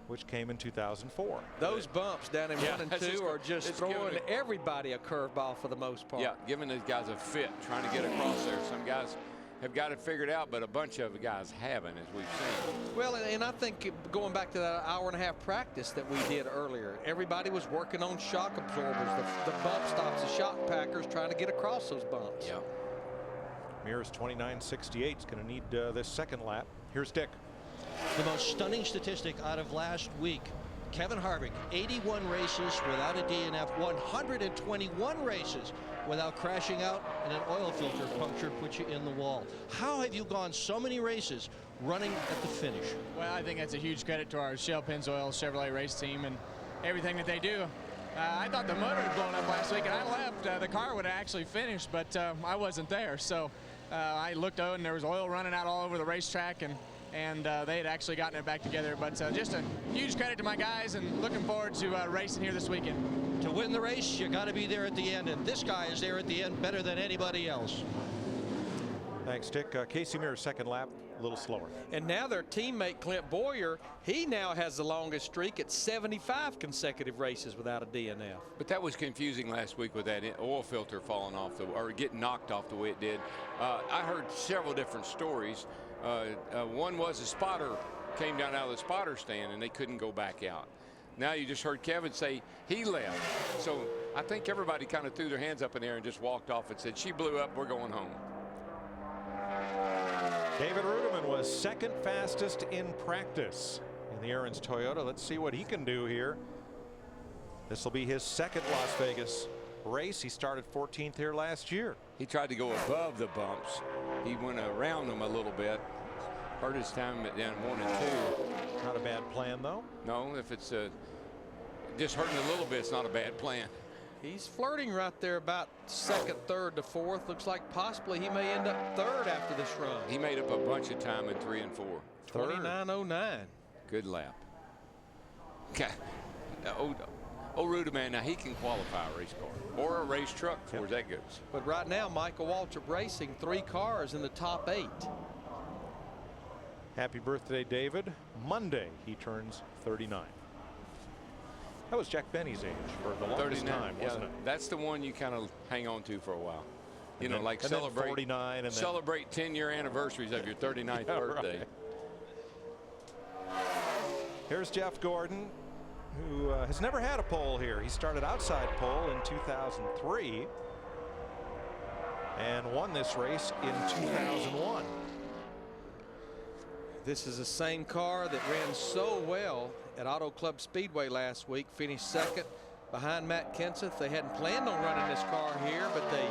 which came in 2004. Those bumps down in 1 and 2 are just throwing everybody a curveball for the most part. Yeah, giving these guys a fit, trying to get across there. Some guys have got it figured out, but a bunch of guys haven't, as we've seen. Well, and I think going back to that hour-and-a-half practice that we did earlier, everybody was working on shock absorbers, the bump stops, the shock packers, trying to get across those bumps. Yeah. Mears 29.68 is going to need this second lap. Here's Dick. The most stunning statistic out of last week. Kevin Harvick, 81 races without a DNF, 121 races without crashing out, and an oil filter puncture put you in the wall. How have you gone so many races running at the finish? Well, I think that's a huge credit to our Shell Pennzoil Chevrolet race team and everything that they do. I thought the motor had blown up last week, and I left. The car would have actually finished, but I wasn't there. So I looked out, and there was oil running out all over the racetrack, and they had actually gotten it back together. But just a huge credit to my guys, and looking forward to racing here this weekend. To win the race, you got to be there at the end, and this guy is there at the end better than anybody else. Thanks, Dick. Casey Mears, second lap, a little slower. And now their teammate Clint Boyer, he now has the longest streak at 75 consecutive races without a DNF. But that was confusing last week with that oil filter falling off, or getting knocked off the way it did. I heard several different stories. One was a spotter came down out of the spotter stand, and they couldn't go back out. Now you just heard Kevin say he left. So I think everybody kind of threw their hands up in the air and just walked off and said, she blew up, we're going home. David Ruderman was second fastest in practice in the Aaron's Toyota. Let's see what he can do here. This will be his second Las Vegas race. He started 14th here last year. He tried to go above the bumps. He went around them a little bit. Hurt his time at down 1 and 2. Not a bad plan, though. No, if it's just hurting a little bit, it's not a bad plan. He's flirting right there about second, third to fourth. Looks like possibly he may end up third after this run. He made up a bunch of time in 3 and 4. 29.09. Good lap. Okay. Rudeman, now he can qualify a race car or a race truck as far as that goes. But right now, Michael Waltrip Racing, 3 cars in the top 8. Happy birthday, David. Monday, he turns 39. That was Jack Benny's age for the longest time, wasn't it? That's the one you kind of hang on to for a while. You And know, then- like and then celebrate 49 and then- celebrate 10-year anniversaries of your 39th Yeah, birthday. right. Here's Jeff Gordon, who has never had a pole here. He started outside pole in 2003 and won this race in 2001. This is the same car that ran so well at Auto Club Speedway last week, finished second behind Matt Kenseth. They hadn't planned on running this car here, but they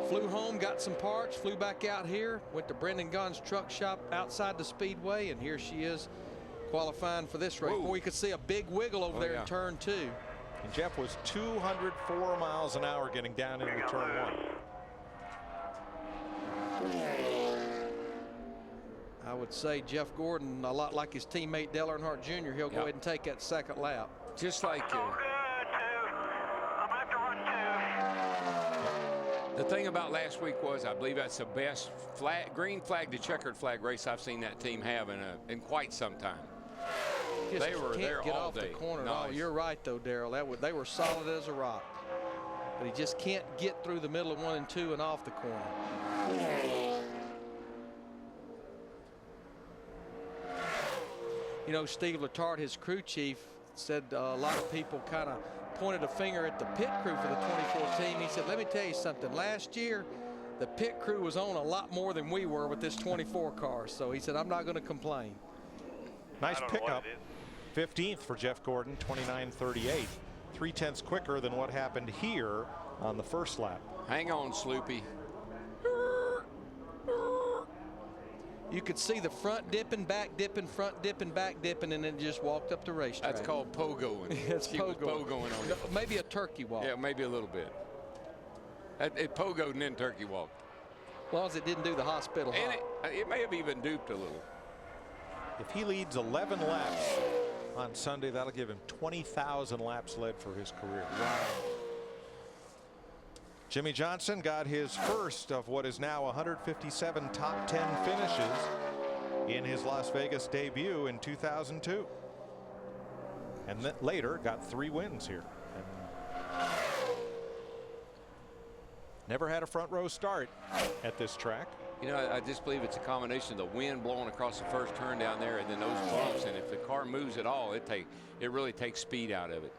flew home, got some parts, flew back out here, went to Brendan Gaughan's truck shop outside the Speedway, and here she is qualifying for this race. Boy, you could see a big wiggle over there in turn 2. And Jeff was 204 miles an hour getting down into turn 1. I would say Jeff Gordon, a lot like his teammate Dale Earnhardt Jr., he'll go ahead and take that second lap. Just like the thing about last week was, I believe that's the best green flag to checkered flag race I've seen that team have in quite some time. Just They were can't there get all off day. the corner at all. Nice. You're right, though, Darrell. They were solid as a rock. But he just can't get through the middle of 1 and 2 and off the corner. You know, Steve Letarte, his crew chief, said a lot of people kind of pointed a finger at the pit crew for the 24 team. He said, let me tell you something. Last year, the pit crew was on a lot more than we were with this 24 car. So he said, I'm not going to complain. Nice pickup. 15th for Jeff Gordon, 29.38. 3/10 quicker than what happened here on the first lap. Hang on, Sloopy. You could see the front dipping, back dipping, front dipping, back dipping, and then just walked up the racetrack. That's called pogoing. It's She was pogoing. pogoing on it. Maybe a turkey walk. Yeah, maybe a little bit. It pogoed and then turkey walked. As long as it didn't do the hospital And hop. it may have even duped a little. If he leads 11 laps on Sunday, that'll give him 20,000 laps led for his career. Wow. Jimmy Johnson got his first of what is now 157 top 10 finishes in his Las Vegas debut in 2002. And then later got 3 wins here. And never had a front row start at this track. You know, I just believe it's a combination of the wind blowing across the first turn down there and then those bumps. And if the car moves at all, it really takes speed out of it.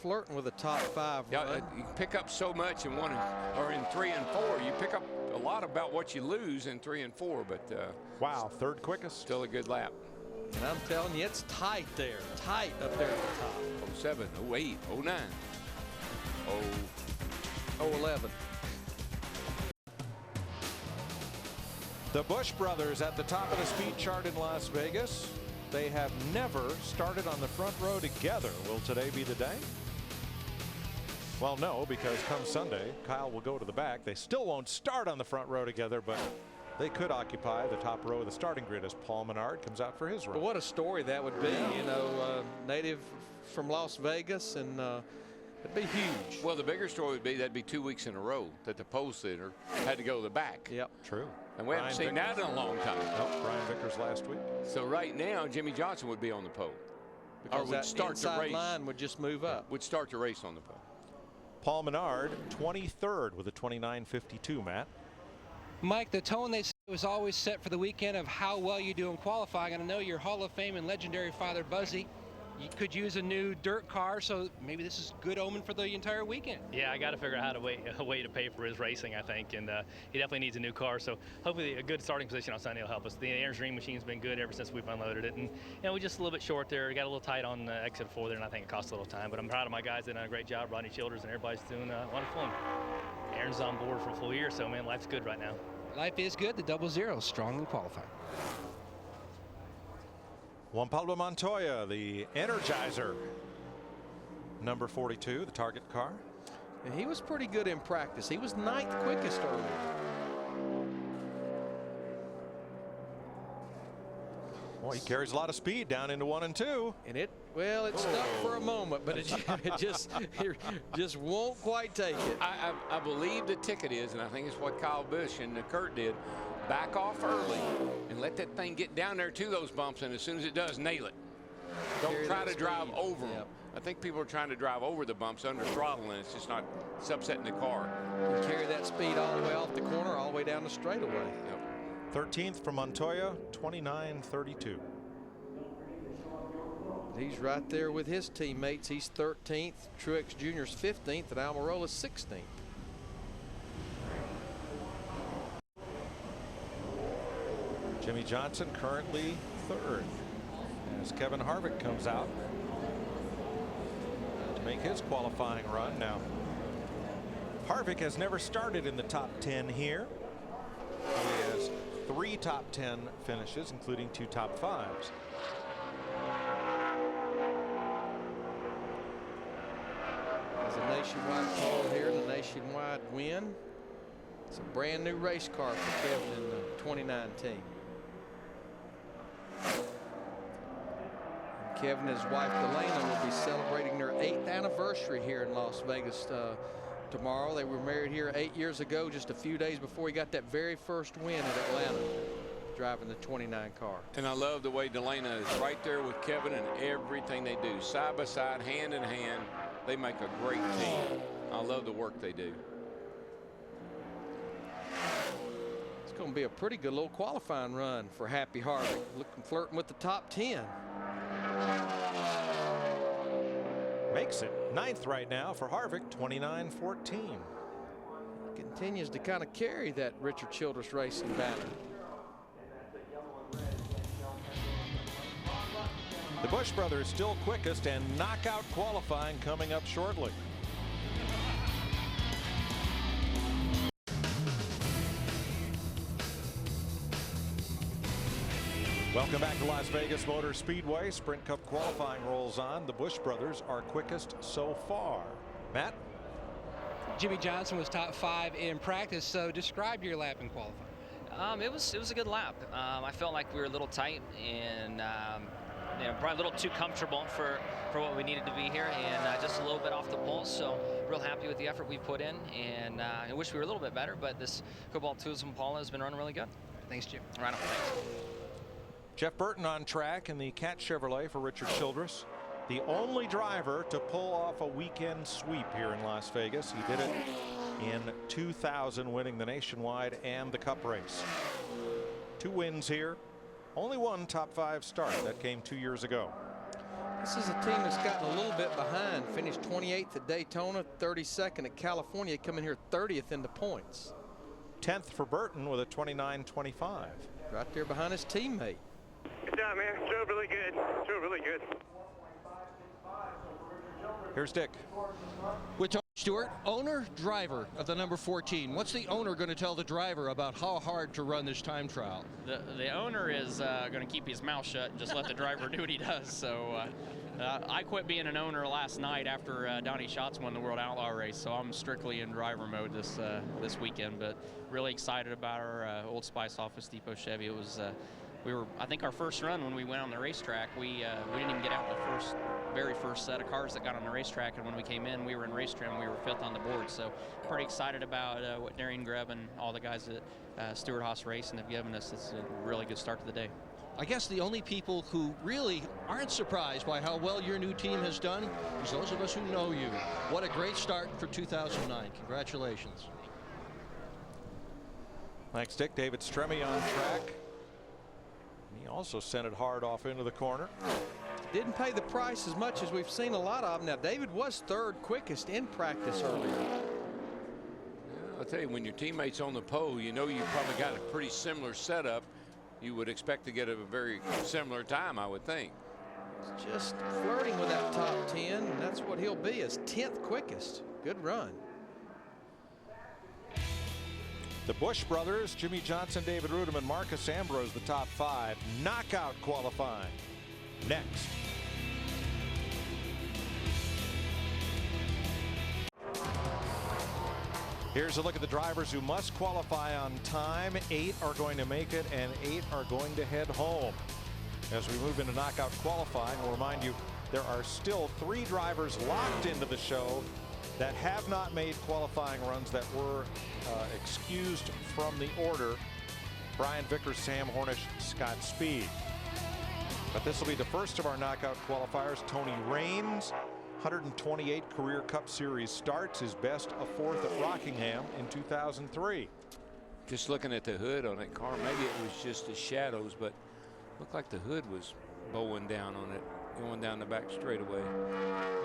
Flirting with a top 5 Yeah, run. you pick up so much in 1 or in 3 and 4. You pick up a lot about what you lose in 3 and 4. But wow, third quickest. Still a good lap. And I'm telling you, it's tight there. Tight up there at the top. 07, 08, 09, 011. The Busch brothers at the top of the speed chart in Las Vegas. They have never started on the front row together. Will today be the day? Well, no, because come Sunday, Kyle will go to the back. They still won't start on the front row together, but they could occupy the top row of the starting grid as Paul Menard comes out for his run. But what a story that would be, you know, native from Las Vegas, and it'd be huge. Well, the bigger story would be that'd be 2 weeks in a row that the pole sitter had to go to the back. Yep. True. And we haven't seen that in a long time. Nope, Brian Vickers last week. So right now, Jimmy Johnson would be on the pole. Because or would that start the inside race. line would just move up. Would start the race on the pole. Paul Menard, 23rd with a 29.52, Matt. Mike, the tone they said was always set for the weekend of how well you do in qualifying. And I know your Hall of Fame and legendary father, Buzzy, you could use a new dirt car, so maybe this is good omen for the entire weekend. Yeah, I got to figure out a way to pay for his racing, I think, and he definitely needs a new car. So hopefully a good starting position on Sunday will help us. The Aaron's Dream machine's been good ever since we've unloaded it, and we're just a little bit short there. We got a little tight on exit 4 there, and I think it cost a little time. But I'm proud of my guys. They've done a great job. Rodney Childers and everybody's doing wonderful. And Aaron's on board for a full year, so man, life's good right now. Life is good. The 00 strong in qualifying. Juan Pablo Montoya, the Energizer, number 42, the target car. And he was pretty good in practice. He was 9th quickest earlier. Well, he carries a lot of speed down into 1 and 2. And it stuck for a moment, but it just won't quite take it. I believe the ticket is, and I think it's what Kyle Busch and Kurt did, back off early and let that thing get down there to those bumps, and as soon as it does, nail it. Don't try to drive over them. I think people are trying to drive over the bumps under throttle, and it's just not, it's upsetting the car. And carry that speed all the way off the corner, all the way down the straightaway. Yep. 13th from Montoya, 29.32. He's right there with his teammates. He's 13th. Truex Jr.'s 15th, and Almirola's 16th. Jimmy Johnson currently 3rd as Kevin Harvick comes out to make his qualifying run. Now, Harvick has never started in the top 10 here. He has 3 top 10 finishes, including 2 top 5s. There's a nationwide call here, the nationwide win. It's a brand new race car for Kevin in 2019. And Kevin and his wife Delana will be celebrating their 8th anniversary here in Las Vegas tomorrow. They were married here 8 years ago, just a few days before he got that very first win at Atlanta, driving the 29 car. And I love the way Delana is right there with Kevin and everything they do, side by side, hand in hand. They make a great team. I love the work they do. It's going to be a pretty good little qualifying run for Happy Harvick, flirting with the top 10. Makes it 9th right now for Harvick, 29.14. Continues to kind of carry that Richard Childress Racing banner. The Busch brothers still quickest, and knockout qualifying coming up shortly. Welcome back to Las Vegas Motor Speedway. Sprint Cup qualifying rolls on. The Busch brothers are quickest so far. Matt? Jimmy Johnson was top 5 in practice, so describe your lap in qualifying. It was a good lap. I felt like we were a little tight and probably a little too comfortable for what we needed to be here, and just a little bit off the pulse. So real happy with the effort we put in, and I wish we were a little bit better, but this Cobalt Tools Impala has been running really good. Thanks, Jim. Right on. Thanks. Jeff Burton on track in the Cat Chevrolet for Richard Childress. The only driver to pull off a weekend sweep here in Las Vegas. He did it in 2000, winning the Nationwide and the Cup race. 2 wins here. Only 1 top 5 start. That came 2 years ago. This is a team that's gotten a little bit behind. Finished 28th at Daytona, 32nd at California, coming here 30th in the points. 10th for Burton with a 29.25. Right there behind his teammate. Good job, man. Drove really good. Drove really good. Here's Dick. With Tony Stewart, owner, driver of the number 14. What's the owner going to tell the driver about how hard to run this time trial? The owner is going to keep his mouth shut and just let the driver do what he does. So I quit being an owner last night after Donnie Schatz won the World Outlaw race. So I'm strictly in driver mode this weekend. But really excited about our Old Spice Office Depot Chevy. It was I think our first run when we went on the racetrack, we didn't even get out the very first set of cars that got on the racetrack, and when we came in, we were in race trim, we were 5th on the board. So pretty excited about what Darian Grubb and all the guys at Stewart Haas Racing have given us. It's a really good start to the day. I guess the only people who really aren't surprised by how well your new team has done is those of us who know you. What a great start for 2009. Congratulations. Thanks, Dick. David Stremme on track. He also sent it hard off into the corner. Didn't pay the price as much as we've seen a lot of. Now, David was 3rd quickest in practice earlier. I'll tell you, when your teammate's on the pole, you know you've probably got a pretty similar setup. You would expect to get a very similar time, I would think. Just flirting with that top 10, and that's what he'll be, as 10th quickest. Good run. The Busch brothers, Jimmy Johnson, David Rudeman, Marcus Ambrose, the top 5. Knockout qualifying next. Here's a look at the drivers who must qualify on time. 8 are going to make it, and 8 are going to head home. As we move into knockout qualifying, I'll remind you there are still 3 drivers locked into the show that have not made qualifying runs that were excused from the order. Brian Vickers, Sam Hornish, Scott Speed. But this will be the first of our knockout qualifiers. Tony Raines, 128 career Cup Series starts, his best a 4th at Rockingham in 2003. Just looking at the hood on that car, maybe it was just the shadows, but looked like the hood was bowing down on it, going down the back straightaway.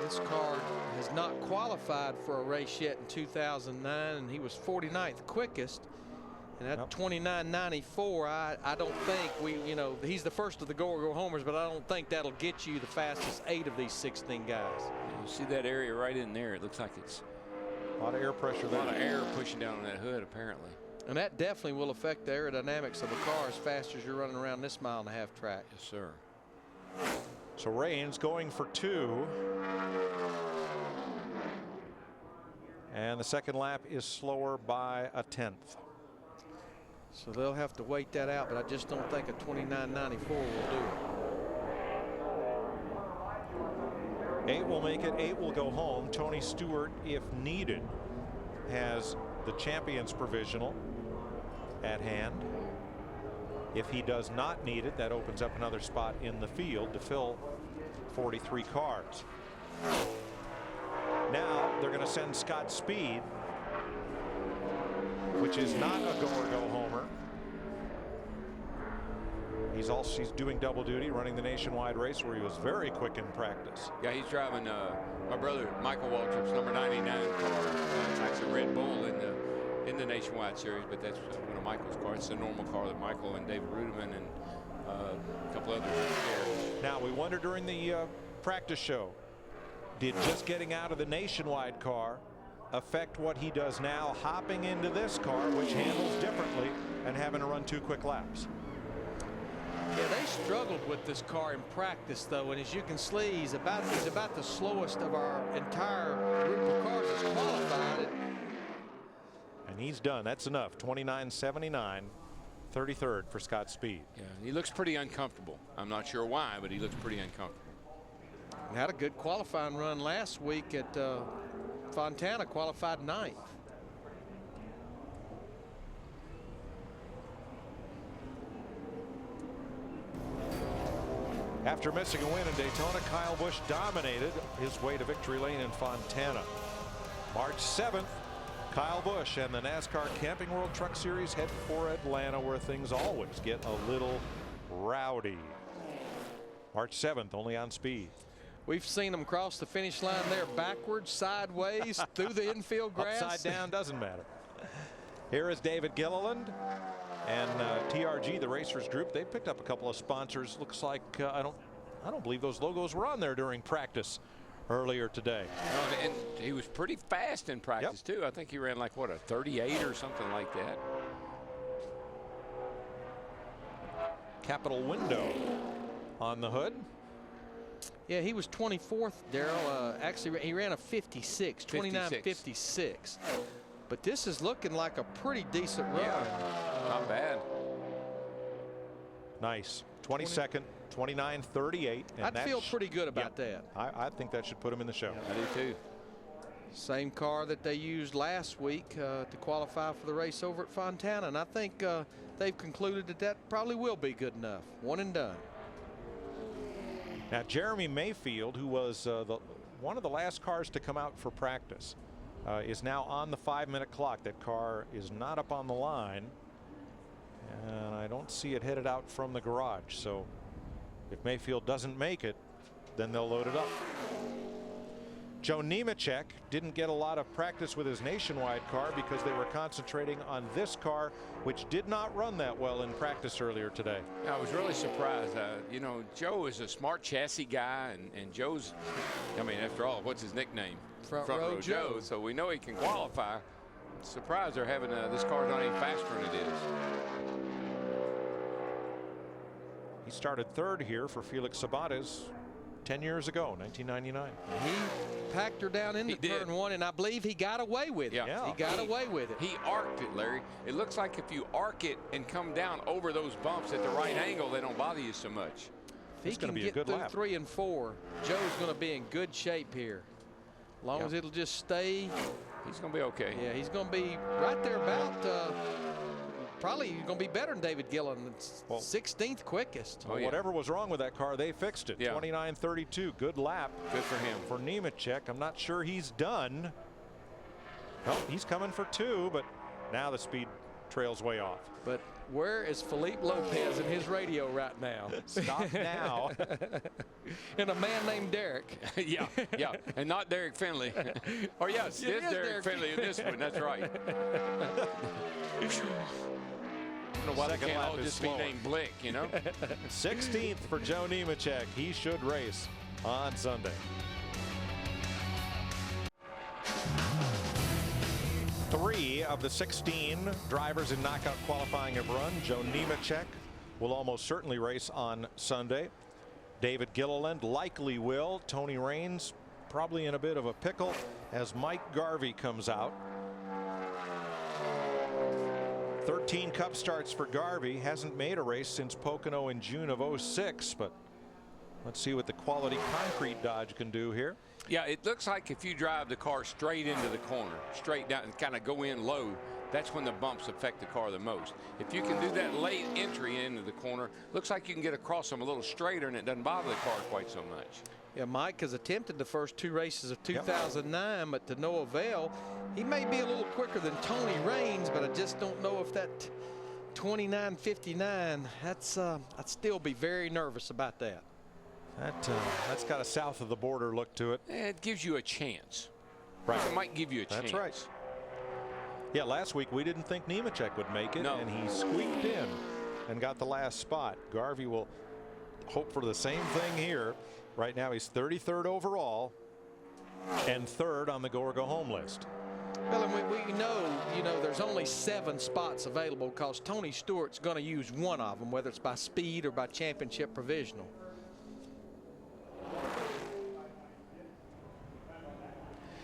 This car has not qualified for a race yet in 2009, and he was 49th quickest. And at 29.94, I don't think he's the first of the go homers, but I don't think that'll get you the fastest 8 of these 16 guys. You see that area right in there? It looks like it's a lot of air pressure there. A lot of air pushing down on that hood, apparently. And that definitely will affect the aerodynamics of the car as fast as you're running around this 1.5-mile track. Yes, sir. So Raines going for 2. And the second lap is slower by a 1/10. So they'll have to wait that out, but I just don't think a 29.94 will do it. 8 will make it, 8 will go home. Tony Stewart, if needed, has the champions provisional at hand. If he does not need it, that opens up another spot in the field to fill 43 cars. Now they're going to send Scott Speed, which is not a go or go homer. He's doing double duty, running the nationwide race where he was very quick in practice. Yeah, he's driving my brother Michael Waltrip's number 99 car. It's actually Red Bull in the nationwide series, but that's one of Michael's cars. It's a normal car that Michael and David Rudeman and a couple others share. Now we wonder during the practice show, did just getting out of the nationwide car affect what he does now, hopping into this car, which handles differently, and having to run 2 quick laps? Yeah, they struggled with this car in practice, though, and as you can see, he's about the slowest of our entire group of cars that's qualified. And he's done. That's enough. 29.79, 33rd for Scott Speed. Yeah, he looks pretty uncomfortable. I'm not sure why, but he looks pretty uncomfortable. He had a good qualifying run last week at Fontana, qualified 9th. After missing a win in Daytona, Kyle Busch dominated his way to victory lane in Fontana. March 7th, Kyle Busch and the NASCAR Camping World Truck Series head for Atlanta, where things always get a little rowdy. March 7th, only on Speed. We've seen them cross the finish line there backwards, sideways, through the infield grass. Upside down, doesn't matter. Here is David Gilliland and TRG, the Racers Group. They picked up a couple of sponsors. Looks like I don't believe those logos were on there during practice earlier today. And he was pretty fast in practice too. I think he ran like what, a 38 or something like that. Capital window on the hood. Yeah, he was 24th, Darrell. Actually, he ran a 56, 29.56. But this is looking like a pretty decent run. Yeah, not bad. Nice. 22nd, 29.38. I'd feel pretty good about that. I think that should put him in the show. I do too. Same car that they used last week to qualify for the race over at Fontana. And I think they've concluded that probably will be good enough. One and done. Now, Jeremy Mayfield, who was one of the last cars to come out for practice, is now on the 5-minute clock. That car is not up on the line, and I don't see it headed out from the garage. So if Mayfield doesn't make it, then they'll load it up. Joe Nemechek didn't get a lot of practice with his nationwide car because they were concentrating on this car, which did not run that well in practice earlier today. I was really surprised. You know, Joe is a smart chassis guy, and Joe's, I mean, after all, what's his nickname? Front row Joe. So we know he can qualify. Surprised they're having this car's not any faster than it is. He started 3rd here for Felix Sabates. 10 years ago, 1999. He packed her down into turn one, and I believe he got away with it. Yeah. He got away with it. He arced it, Larry. It looks like if you arc it and come down over those bumps at the right angle, they don't bother you so much. If he can get through 3 and 4, Joe's going to be in good shape here. As long as it'll just stay. He's going to be okay. Yeah, he's going to be right there about, probably going to be better than David Gillen. 16th quickest. Well, whatever was wrong with that car, they fixed it. 29.32, good lap. Good for him. For Nemechek, I'm not sure he's done. Well, he's coming for 2, but now the speed trails way off. But where is Felipe Lopez in his radio right now? Stop now. And a man named Derek. yeah, and not Derek Finley. Or yes, it is Derek Finley in this one. That's right. I don't know why they can't all just be named Blick, you know? 16th for Joe Nemechek. He should race on Sunday. 3 of the 16 drivers in knockout qualifying have run. Joe Nemechek will almost certainly race on Sunday. David Gilliland likely will. Tony Raines probably in a bit of a pickle as Mike Garvey comes out. 13 Cup starts for Garvey. Hasn't made a race since Pocono in June of '06, but let's see what the quality concrete Dodge can do here. Yeah, it looks like if you drive the car straight into the corner, straight down and kind of go in low, that's when the bumps affect the car the most. If you can do that late entry into the corner, looks like you can get across them a little straighter and it doesn't bother the car quite so much. Yeah, Mike has attempted the first 2 races of 2009, but to no avail. He may be a little quicker than Tony Raines, but I just don't know if that 29.59, I'd still be very nervous about that. That's got a south of the border look to it. It gives you a chance. Right. It might give you a chance. That's right. Yeah, last week we didn't think Nemechek would make it, and he squeaked in and got the last spot. Garvey will hope for the same thing here. Right now he's 33rd overall and 3rd on the go or go home list. Well, and we know, there's only 7 spots available because Tony Stewart's going to use one of them, whether it's by speed or by championship provisional.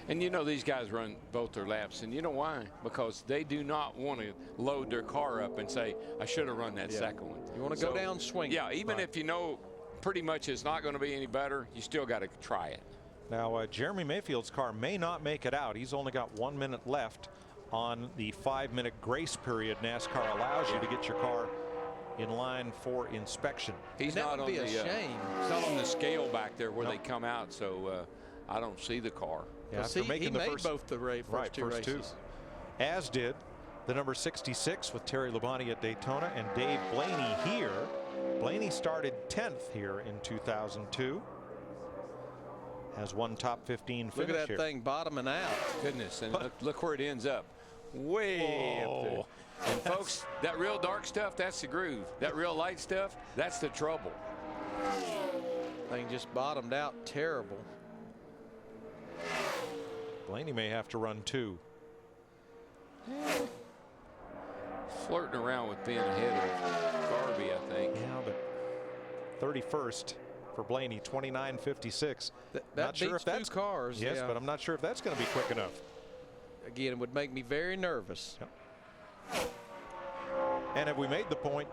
And you know these guys run both their laps, and you know why? Because they do not want to load their car up and say, I should have run that second one. You want to go down swinging. Yeah, even if you know pretty much it's not going to be any better, you still got to try it. Now, Jeremy Mayfield's car may not make it out. He's only got 1 minute left on the 5-minute grace period NASCAR allows you to get your car in line for inspection. He's not on the shame. He's not on the scale back there where they come out, so I don't see the car. Yeah, after making the made first, both the first two races. As did the number 66 with Terry Labonte at Daytona and Dave Blaney here. Blaney started 10th here in 2002. Has one top 15 finish. Look at that thing bottoming out. Goodness, and look where it ends up. Way up there. And folks, that real dark stuff, that's the groove. That real light stuff, that's the trouble. Thing just bottomed out terrible. Blaney may have to run 2. Flirting around with being ahead of Garvey, I think. Yeah, but 31st for Blaney, 29.56. That not sure beats if that's 2 cars. Yes, but I'm not sure if that's going to be quick enough. Again, it would make me very nervous. Yep. And have we made the point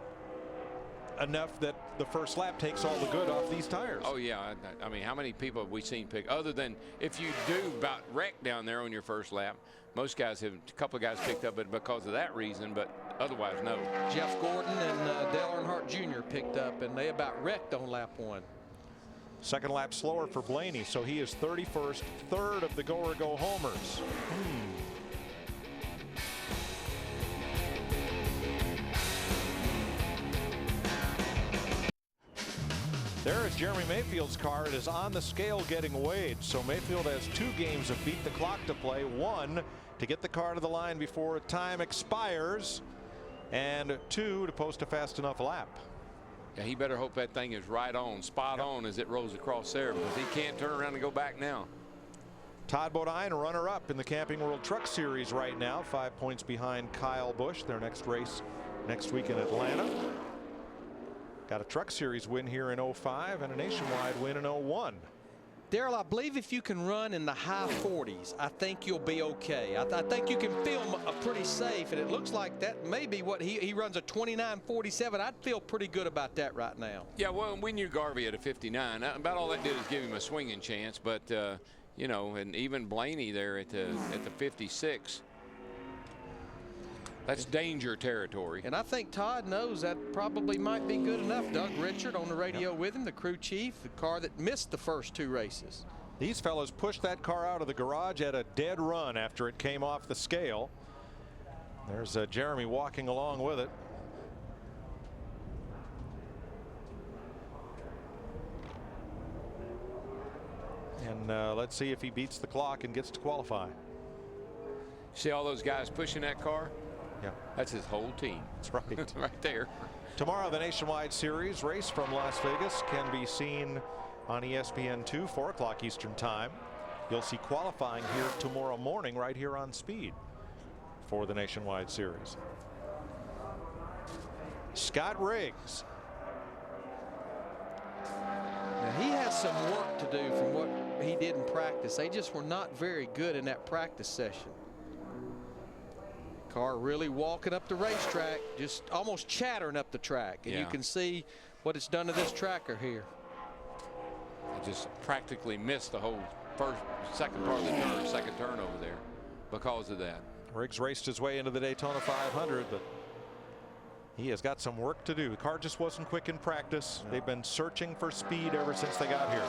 enough that the first lap takes all the good off these tires? Oh yeah, I mean, how many people have we seen pick, other than if you do about wreck down there on your first lap? Most guys have, a couple of guys picked up it because of that reason, but otherwise no. Jeff Gordon and Dale Earnhardt Jr. picked up, and they about wrecked on lap 1. Second lap slower for Blaney, so he is 31st, 3rd of the go or go homers. There is Jeremy Mayfield's car. It is on the scale getting weighed. So Mayfield has 2 games of beat the clock to play. 1 to get the car to the line before time expires, and 2 to post a fast enough lap. Yeah, he better hope that thing is right on, spot on as it rolls across there, because he can't turn around and go back now. Todd Bodine, runner-up in the Camping World Truck Series right now, 5 points behind Kyle Busch. Their next race next week in Atlanta. Got a Truck Series win here in 05 and a nationwide win in 01. Daryl, I believe if you can run in the high 40s, I think you'll be okay. I think you can feel pretty safe, and it looks like that may be what he runs a 29.47. I'd feel pretty good about that right now. Yeah, well, we knew Garvey at a 59. About all that did is give him a swinging chance, but you know, and even Blaney there at the 56. That's danger territory. And I think Todd knows that probably might be good enough. Doug Richard on the radio with him, the crew chief, the car that missed the first 2 races. These fellows pushed that car out of the garage at a dead run after it came off the scale. There's Jeremy walking along with it. And let's see if he beats the clock and gets to qualify. See all those guys pushing that car? Yeah. That's his whole team. That's right. Right there. Tomorrow, the Nationwide Series race from Las Vegas can be seen on ESPN2, 4 o'clock Eastern Time. You'll see qualifying here tomorrow morning right here on Speed for the Nationwide Series. Scott Riggs. Now, he has some work to do from what he did in practice. They just were not very good in that practice session. Car really walking up the racetrack, just almost chattering up the track. And you can see what it's done to this tracker here. I just practically missed the whole second part of the turn, second turn over there because of that. Riggs raced his way into the Daytona 500, but he has got some work to do. The car just wasn't quick in practice. They've been searching for speed ever since they got here.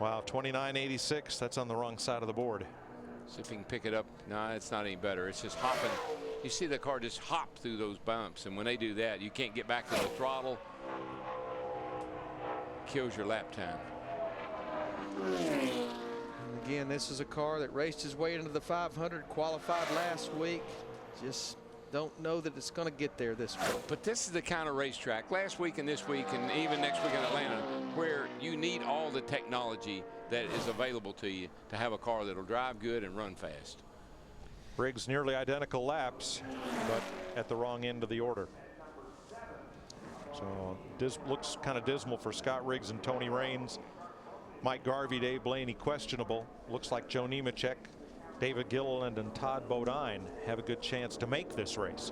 Wow, 29.86. That's on the wrong side of the board. See if he can pick it up. No, it's not any better. It's just hopping. You see the car just hop through those bumps, and when they do that, you can't get back to the throttle. Kills your lap time. And again, this is a car that raced his way into the 500, qualified last week. Just don't know that it's going to get there this week. But this is the kind of racetrack last week and this week and even next week in Atlanta where you need all the technology that is available to you to have a car that'll drive good and run fast. Riggs nearly identical laps, but at the wrong end of the order. So looks kind of dismal for Scott Riggs and Tony Raines. Mike Garvey, Dave Blaney questionable. Looks like Joe Nemechek, David Gilliland, and Todd Bodine have a good chance to make this race.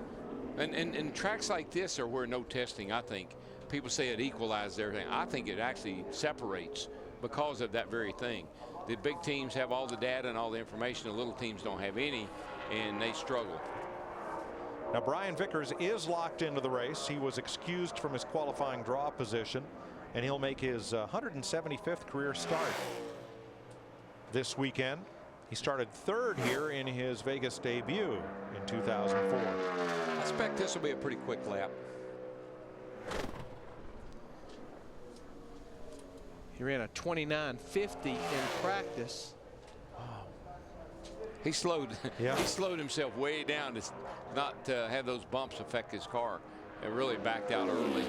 And tracks like this are where no testing, I think. People say it equalizes everything. I think it actually separates because of that very thing. The big teams have all the data and all the information. The little teams don't have any, and they struggle. Now, Brian Vickers is locked into the race. He was excused from his qualifying draw position, and he'll make his 175th career start this weekend. He started 3rd here in his Vegas debut in 2004. I expect this will be a pretty quick lap. He ran a 29.50 in practice. He slowed. Yeah. He slowed himself way down to not have those bumps affect his car. It really backed out early,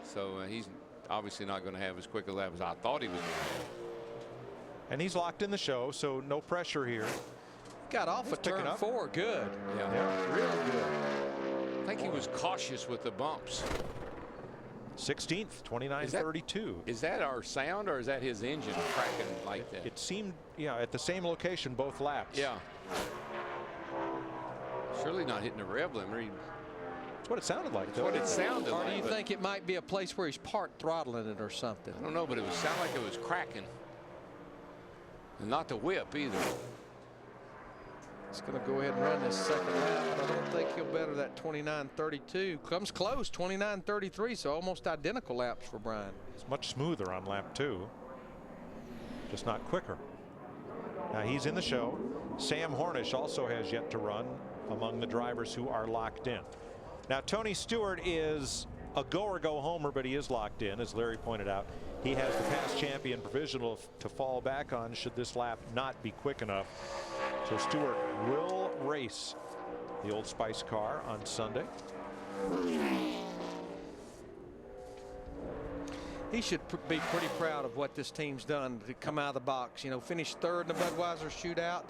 so he's obviously not going to have as quick a lap as I thought he was going to have. And he's locked in the show, so no pressure here. Got off at turn 4, good. Yeah, real good. I think he was cautious with the bumps. 16th, 29.32. Is that our sound, or is that his engine cracking like that? It seemed, yeah, at the same location both laps. Yeah. Surely not hitting the rev limiter. That's what it sounded like, though. That's what it sounded like. Or do you think it might be a place where he's part throttling it or something? I don't know, but it sounded like it was cracking. And not the whip either. He's going to go ahead and run this second lap, but I don't think he'll better that 29.32. Comes close, 29.33, so almost identical laps for Brian. It's much smoother on lap 2, just not quicker. Now he's in the show. Sam Hornish also has yet to run among the drivers who are locked in. Now Tony Stewart is a go or go homer, but he is locked in, as Larry pointed out. He has the past champion provisional to fall back on should this lap not be quick enough. So Stewart will race the Old Spice car on Sunday. He should be pretty proud of what this team's done to come out of the box. You know, finish 3rd in the Budweiser shootout.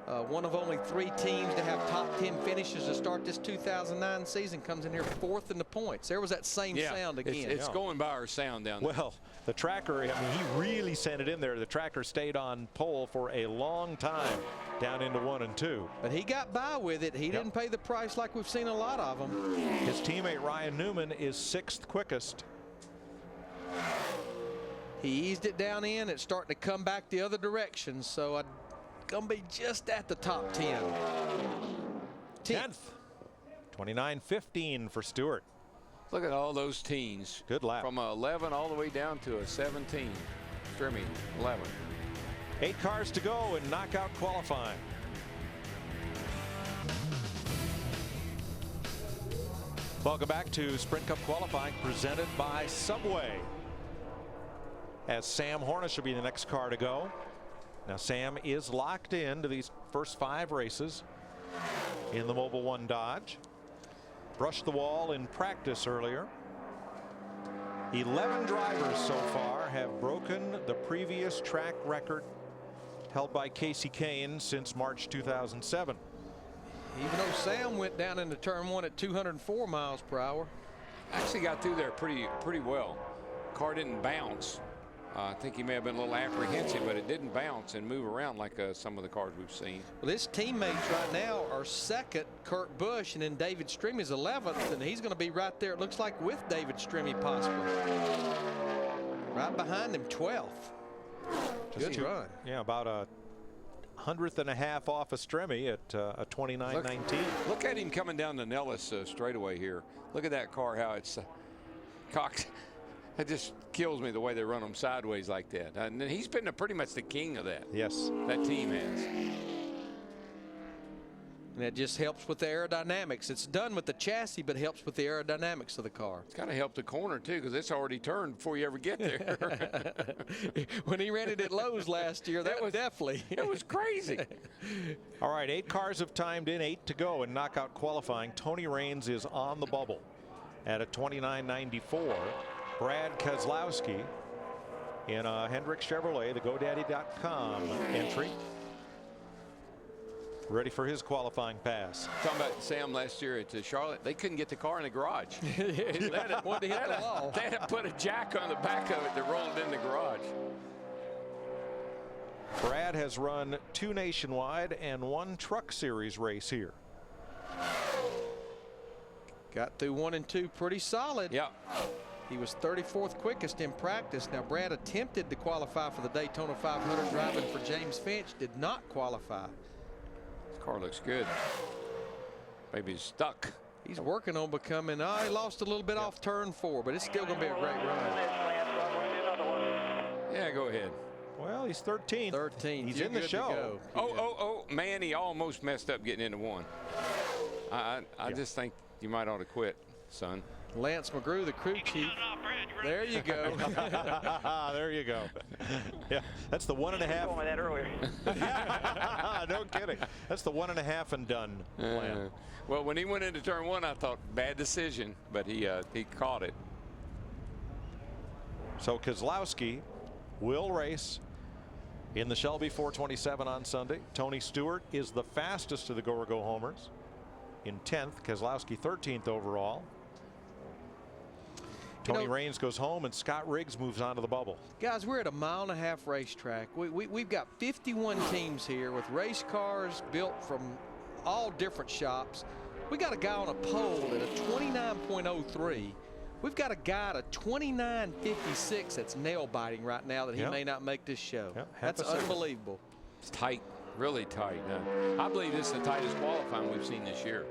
One of only 3 teams to have top 10 finishes to start this 2009 season, comes in here 4th in the points. There was that same sound again. It's going by our sound down there. Well, the tracker, I mean, he really sent it in there. The tracker stayed on pole for a long time down into 1 and 2. But he got by with it. He didn't pay the price like we've seen a lot of them. His teammate Ryan Newman is 6th quickest. He eased it down in. It's starting to come back the other direction. So gonna be just at the top 10. 10th. 29.15 for Stewart. Look at all those teens. Good lap. From a 11 all the way down to a 17. Strimmy, 11. 8 cars to go in knockout qualifying. Welcome back to Sprint Cup qualifying presented by Subway. As Sam Hornish will be the next car to go. Now Sam is locked into these first 5 races in the Mobil 1 Dodge. Brushed the wall in practice earlier. 11 drivers so far have broken the previous track record held by Casey Kane since March 2007. Even though Sam went down into turn 1 at 204 miles per hour. Actually got through there pretty well. Car didn't bounce. I think he may have been a little apprehensive, but it didn't bounce and move around like some of the cars we've seen. Well, his teammates right now are 2nd, Kurt Busch, and then David Stremme is 11th, and he's going to be right there, it looks like, with David Stremme possibly. Right behind him, 12th. Good run. Yeah, about a 100th and a half off of Stremme at a 29.19. Look at him coming down the Nellis straightaway here. Look at that car, how it's cocked. It just kills me the way they run them sideways like that. And he's been pretty much the king of that. Yes. That team has. And that just helps with the aerodynamics. It's done with the chassis, but helps with the aerodynamics of the car. It's got to help the corner, too, because it's already turned before you ever get there. When he ran it at Lowe's last year, that was definitely. It was crazy. All right, 8 cars have timed in, 8 to go in knockout qualifying. Tony Raines is on the bubble at a 29.94. Brad Keselowski in a Hendrick Chevrolet, the GoDaddy.com entry. Ready for his qualifying pass. Talking about Sam last year at Charlotte, they couldn't get the car in the garage. They had to put a jack on the back of it to roll it in the garage. Brad has run 2 nationwide and 1 truck series race here. Got through 1 and 2 pretty solid. Yeah. He was 34th quickest in practice. Now Brad attempted to qualify for the Daytona 500 driving for James Finch, did not qualify. This car looks good. Maybe he's stuck. He's working on becoming, he lost a little bit off turn 4, but it's still going to be a great run. Yeah, go ahead. Well, he's 13th. 13th. He's in the show. Oh, man, he almost messed up getting into 1. I just think you might ought to quit, son. Lance McGrew, the crew chief. There you go. There you go. Yeah, that's the 1.5. That earlier. No kidding. That's the 1.5 and done plan. Well, when he went into turn 1, I thought bad decision, but he caught it. So Keselowski will race in the Shelby 427 on Sunday. Tony Stewart is the fastest of the go-or-go homers in 10th. Keselowski 13th overall. Tony Raines goes home and Scott Riggs moves on to the bubble. Guys, we're at a 1.5 mile racetrack. We've got 51 teams here with race cars built from all different shops. We got a guy on a pole at a 29.03. We've got a guy at a 29.56 that's nail biting right now that he may not make this show. That's unbelievable. It's tight, really tight. I believe this is the tightest qualifying we've seen this year.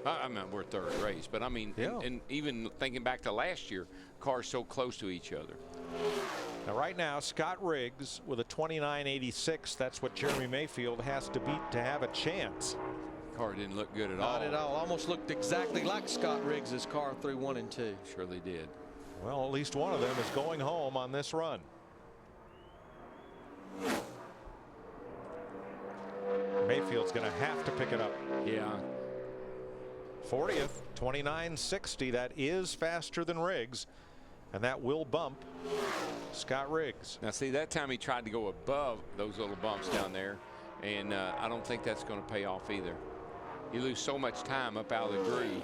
I mean, we're 3rd race, but I mean, and even thinking back to last year, cars so close to each other. Now, right now, Scott Riggs with a 29.86. That's what Jeremy Mayfield has to beat to have a chance. Car didn't look good at all. Not at all. Almost looked exactly like Scott Riggs' car through 1 and 2. Surely did. Well, at least one of them is going home on this run. Mayfield's going to have to pick it up. Yeah. 40th, 29.60. That is faster than Riggs, and that will bump Scott Riggs. Now, see, that time he tried to go above those little bumps down there, And I don't think that's going to pay off either. You lose so much time up out of the groove.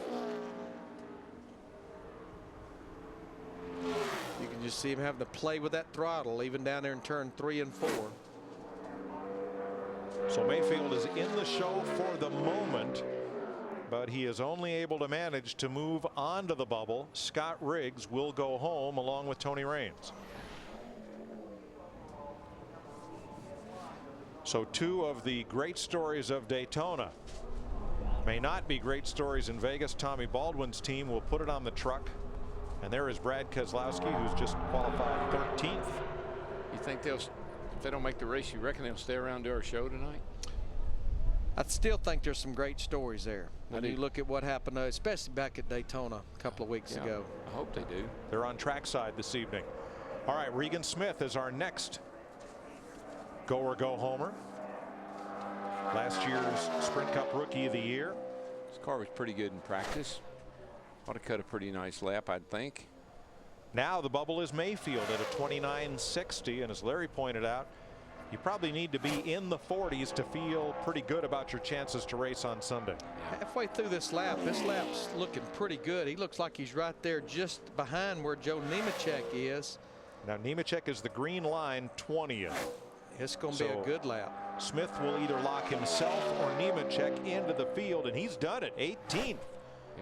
You can just see him having to play with that throttle, even down there in turn 3 and 4. So Mayfield is in the show for the moment, but he is only able to manage to move onto the bubble. Scott Riggs will go home along with Tony Raines. So 2 of the great stories of Daytona may not be great stories in Vegas. Tommy Baldwin's team will put it on the truck. And there is Brad Keselowski, who's just qualified 13th. You think if they don't make the race, you reckon they'll stay around to our show tonight? I still think there's some great stories there. When you look at what happened, especially back at Daytona a couple of weeks ago. I hope they do. They're on trackside this evening. All right, Regan Smith is our next go or go homer. Last year's Sprint Cup Rookie of the Year. This car was pretty good in practice. Ought to cut a pretty nice lap, I'd think. Now the bubble is Mayfield at a 29.60, and as Larry pointed out, you probably need to be in the 40s to feel pretty good about your chances to race on Sunday. Halfway through this lap's looking pretty good. He looks like he's right there just behind where Joe Nemechek is. Now Nemechek is the green line 20th. It's going to be a good lap. Smith will either lock himself or Nemechek into the field, and he's done it. 18th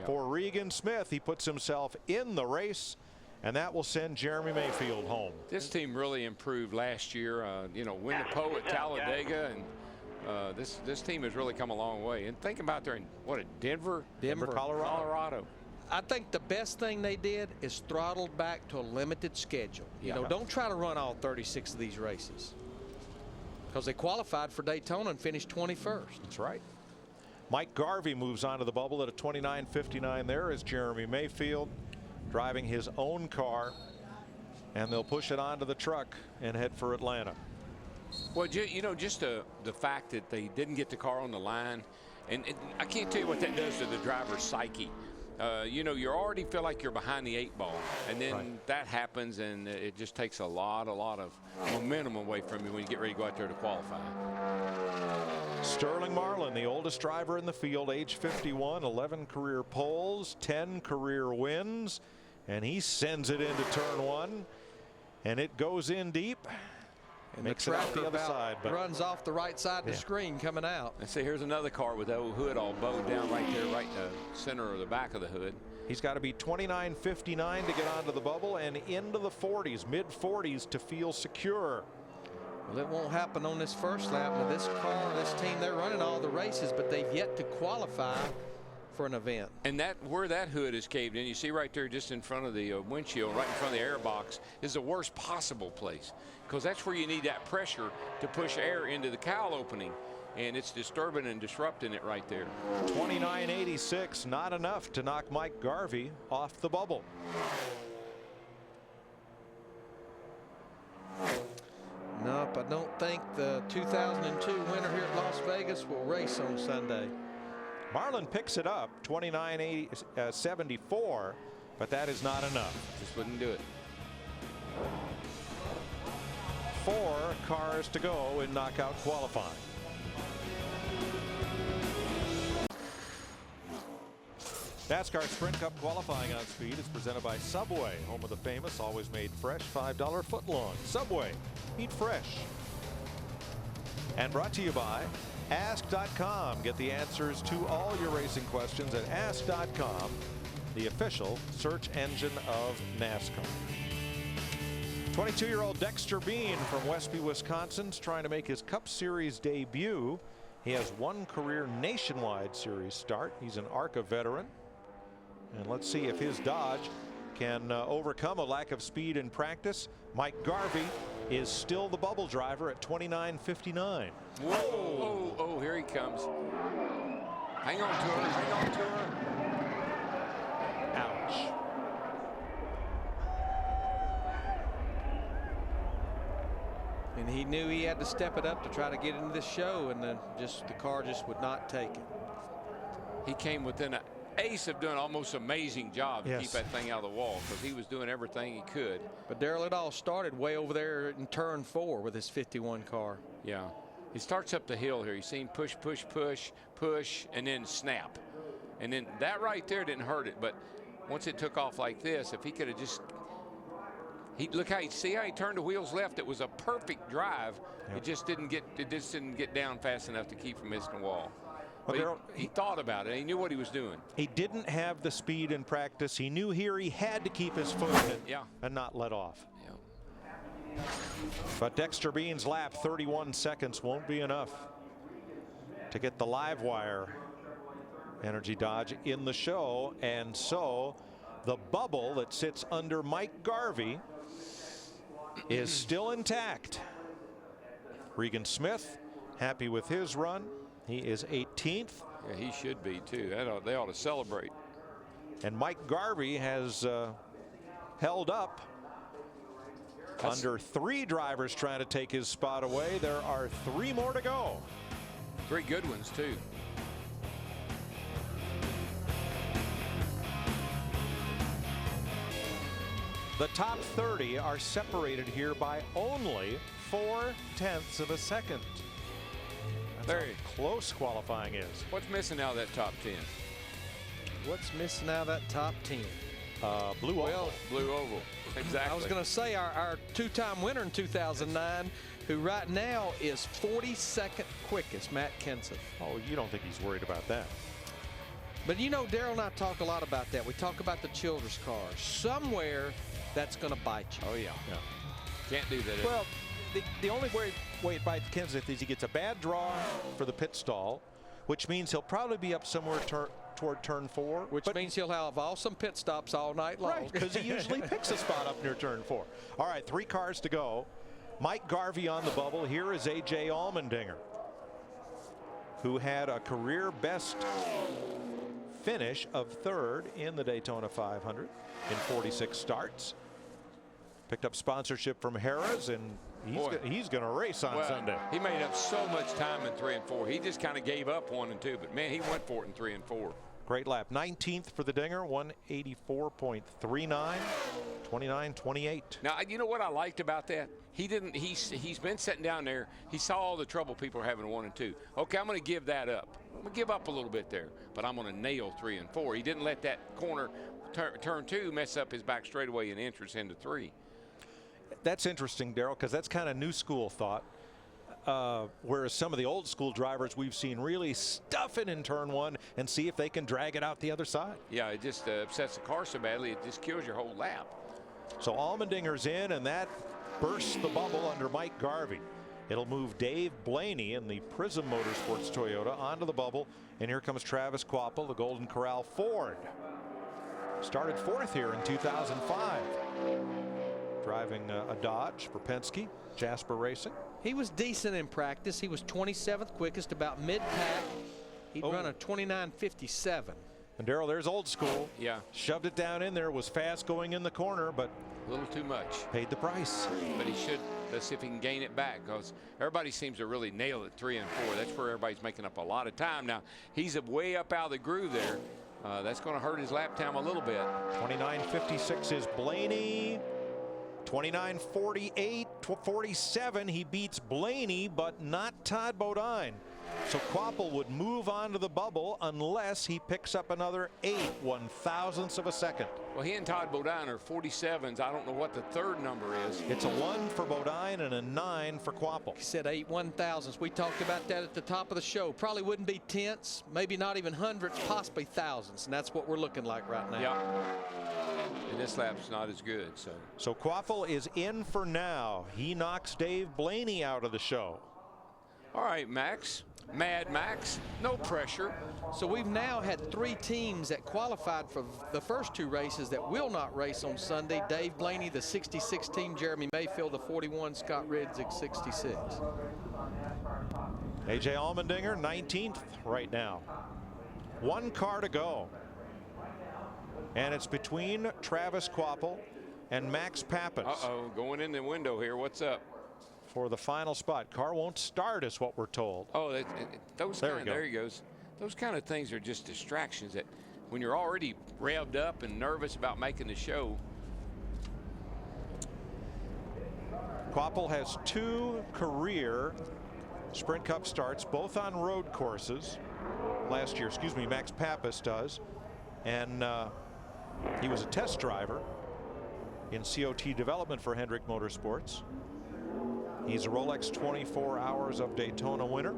for Regan Smith. He puts himself in the race, and that will send Jeremy Mayfield home. This team really improved last year. You know, win the pole at Talladega, and this team has really come a long way. And think about there in Denver, Colorado. I think the best thing they did is throttled back to a limited schedule. You know, don't try to run all 36 of these races, because they qualified for Daytona and finished 21st. That's right. Mike Garvey moves on to the bubble at a 29.59. There is Jeremy Mayfield driving his own car, and they'll push it onto the truck and head for Atlanta. Well, you know, just the fact that they didn't get the car on the line, and I can't tell you what that does to the driver's psyche. You know, you already feel like you're behind the 8 ball, and then that happens, and it just takes a lot of momentum away from you when you get ready to go out there to qualify. Sterling Marlin, the oldest driver in the field, age 51, 11 career poles, 10 career wins, and he sends it into turn 1, and it goes in deep. And makes the it out the other side, but runs off the right side of the screen coming out. And see, here's another car with the old hood all bowed down right there, right in the center of the back of the hood. He's got to be 29.59 to get onto the bubble and into the 40s, mid 40s to feel secure. Well, it won't happen on this first lap. Now, this car, this team, they're running all the races, but they've yet to qualify for an event. And where that hood is caved in, you see right there just in front of the windshield, right in front of the air box, is the worst possible place, because that's where you need that pressure to push air into the cowl opening, and it's disturbing and disrupting it right there. 29.86, not enough to knock Mike Garvey off the bubble. Nope, I don't think the 2002 winner here at Las Vegas will race on Sunday. Marlin picks it up, 29.74, but that is not enough. Just wouldn't do it. 4 cars to go in knockout qualifying. NASCAR Sprint Cup qualifying on Speed is presented by Subway, home of the famous, always made fresh $5 footlong. Subway, eat fresh. And brought to you by Ask.com. Get the answers to all your racing questions at Ask.com, the official search engine of NASCAR. 22-year-old Dexter Bean from Westby, Wisconsin, is trying to make his Cup Series debut. He has 1 career Nationwide Series start. He's an ARCA veteran. And let's see if his Dodge can overcome a lack of speed in practice. Mike Garvey is still the bubble driver at 29.59. Whoa! Oh, here he comes. Hang on to her. Hang on to her. Ouch. And he knew he had to step it up to try to get into this show, and then the car just would not take it. He came within an ace of doing almost amazing job to keep that thing out of the wall, because he was doing everything he could. But Darrell, it all started way over there in turn 4 with his 51 car. Yeah. He starts up the hill here. You see him push, push, push, push, and then snap. And then that right there didn't hurt it, but once it took off like this, if he could have just, look how see how he turned the wheels left. It was a perfect drive. Yep. It just didn't get down fast enough to keep from missing the wall. Well, he thought about it. He knew what he was doing. He didn't have the speed in practice. He knew here he had to keep his foot in and not let off. Yeah. But Dexter Bean's lap, 31 seconds, won't be enough to get the live wire Energy Dodge in the show. And so the bubble that sits under Mike Garvey is still intact. Regan Smith happy with his run. He is 18th. Yeah, he should be too. They ought to celebrate. And Mike Garvey has held up. Under 3 drivers trying to take his spot away. There are 3 more to go. 3 good ones too. The top 30 are separated here by only 0.4 of a second. That's very close qualifying is. What's missing out of that top 10? What's missing out of that top 10? Blue oval. Blue oval. Exactly. I was going to say our 2-time winner in 2009, who right now is 42nd quickest, Matt Kenseth. Oh, you don't think he's worried about that? But you know, Darrell and I talk a lot about that. We talk about the Childress cars. Somewhere that's going to bite you. Oh, yeah. Can't do that. Well, the only way it bites Kenseth is he gets a bad draw for the pit stall, which means he'll probably be up somewhere toward turn 4. Which means he'll have awesome pit stops all night long. Right, because he usually picks a spot up near turn 4. All right, 3 cars to go. Mike Garvey on the bubble. Here is A.J. Allmendinger, who had a career best finish of 3rd in the Daytona 500 in 46 starts. Picked up sponsorship from Harrah's, and he's going to race on Sunday. He made up so much time in 3 and 4. He just kind of gave up 1 and 2, but man, he went for it in 3 and 4. Great lap. 19th for the Dinger, 184.39, 29.28. Now, you know what I liked about that? He's been sitting down there. He saw all the trouble people are having in 1 and 2. Okay, I'm going to give that up. I'm going to give up a little bit there, but I'm going to nail 3 and 4. He didn't let that corner turn 2 mess up his back straightaway and entrance into 3. That's interesting, Darrell, because that's kind of new school thought. Whereas some of the old school drivers we've seen really stuff it in turn 1 and see if they can drag it out the other side. Yeah, it just upsets the car so badly it just kills your whole lap. So Allmendinger's in, and that bursts the bubble under Mike Garvey. It'll move Dave Blaney in the Prism Motorsports Toyota onto the bubble, and here comes Travis Kvapil, the Golden Corral Ford. Started 4th here in 2005. Driving a Dodge for Penske, Jasper Racing. He was decent in practice. He was 27th quickest, about mid-pack. He'd run a 29.57. And Darrell, there's old school. Yeah. Shoved it down in there, was fast going in the corner, but a little too much. Paid the price. But he should. Let's see if he can gain it back, because everybody seems to really nail it 3 and 4. That's where everybody's making up a lot of time. Now, he's way up out of the groove there. That's going to hurt his lap time a little bit. 29.56 is Blaney. 29.48, 47. He beats Blaney, but not Todd Bodine. So Kvapil would move on to the bubble unless he picks up another 8/1000ths of a second. Well, he and Todd Bodine are 47s. I don't know what the 3rd number is. It's a 1 for Bodine and a 9 for Kvapil. He said 8/1000ths. We talked about that at the top of the show. Probably wouldn't be tenths, maybe not even hundredths, possibly thousands, and that's what we're looking like right now. Yeah. And this lap's not as good. So Kvapil is in for now. He knocks Dave Blaney out of the show. All right, Max. Mad Max, no pressure. So we've now had 3 teams that qualified for the first 2 races that will not race on Sunday. Dave Blaney, the 66 team, Jeremy Mayfield, the 41, Scott Ridzik, 66. A.J. Allmendinger, 19th right now. 1 car to go. And it's between Travis Kvapil and Max Pappas. Uh-oh, going in the window here. What's up? For the final spot. Car won't start is what we're told. Oh, there he goes. Those kind of things are just distractions that when you're already revved up and nervous about making the show. Kvapil has 2 career Sprint Cup starts, both on road courses. Last year, excuse me, Max Pappas does. And he was a test driver in COT development for Hendrick Motorsports. He's a Rolex 24 Hours of Daytona winner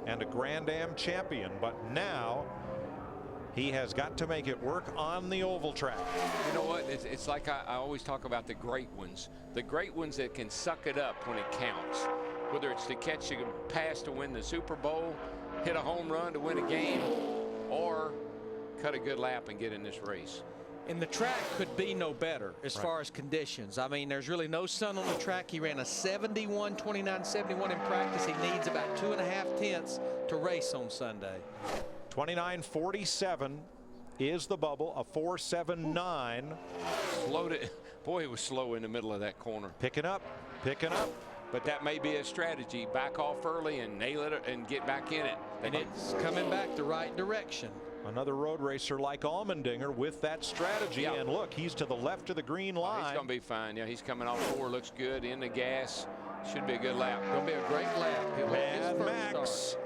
and a Grand Am champion, but now he has got to make it work on the oval track. You know what? It's like I always talk about the great ones that can suck it up when it counts. Whether it's to catch a pass to win the Super Bowl, hit a home run to win a game, or cut a good lap and get in this race. And the track could be no better as far as conditions. I mean, there's really no sun on the track. He ran a 29.71 in practice. He needs about 2.5 tenths to race on Sunday. 29.47 is the bubble, a 4.79. Slowed it. Boy, it was slow in the middle of that corner. Picking up. But that may be a strategy. Back off early and nail it and get back in it. And it's coming back the right direction. Another road racer like Allmendinger with that strategy. Yeah. And look, he's to the left of the green line. He's going to be fine. Yeah, he's coming off 4. Looks good. In the gas. Should be a good lap. Going to be a great lap. Mad Max.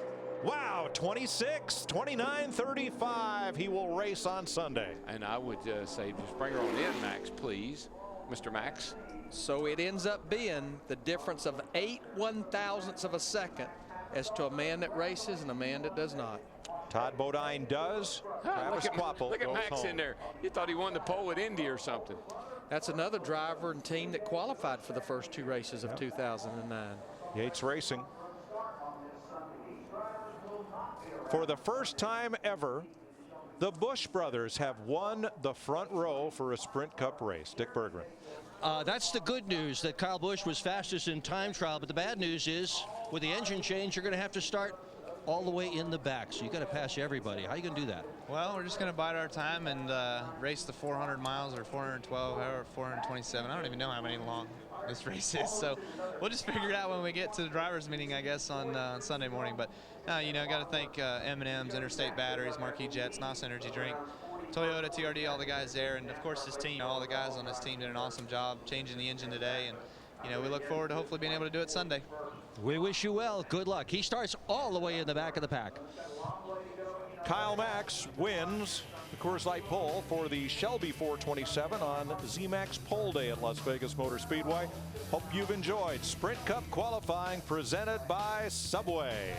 Wow, 29.35. He will race on Sunday. And I would say just bring her on in, Max, please, Mr. Max. So it ends up being the difference of 8/1000ths of a second as to a man that races and a man that does not. Todd Bodine does. Travis Quapple look at goes Max home. in there. You thought he won the pole at Indy or something. That's another driver and team that qualified for the first 2 races of 2009. Yates Racing. For the first time ever, the Busch brothers have won the front row for a Sprint Cup race. Dick Berggren. That's the good news, that Kyle Busch was fastest in time trial, but the bad news is with the engine change, you're going to have to start all the way in the back, so you got to pass everybody. How are you going to do that? Well, we're just going to bide our time and race the 400 miles or 412 or 427. I don't even know how many long this race is, so we'll just figure it out when we get to the drivers meeting, I guess, on Sunday morning. But you know, got to thank M&M's, Interstate Batteries, Marquis Jets, NOS Energy Drink, Toyota, TRD, all the guys there, and of course his team. All the guys on this team did an awesome job changing the engine today, and you know, we look forward to hopefully being able to do it Sunday. We wish you well. Good luck. He starts all the way in the back of the pack. Kyle Max wins the Coors Light pole for the Shelby 427 on ZMAX Pole Day at Las Vegas Motor Speedway. Hope you've enjoyed Sprint Cup qualifying presented by Subway.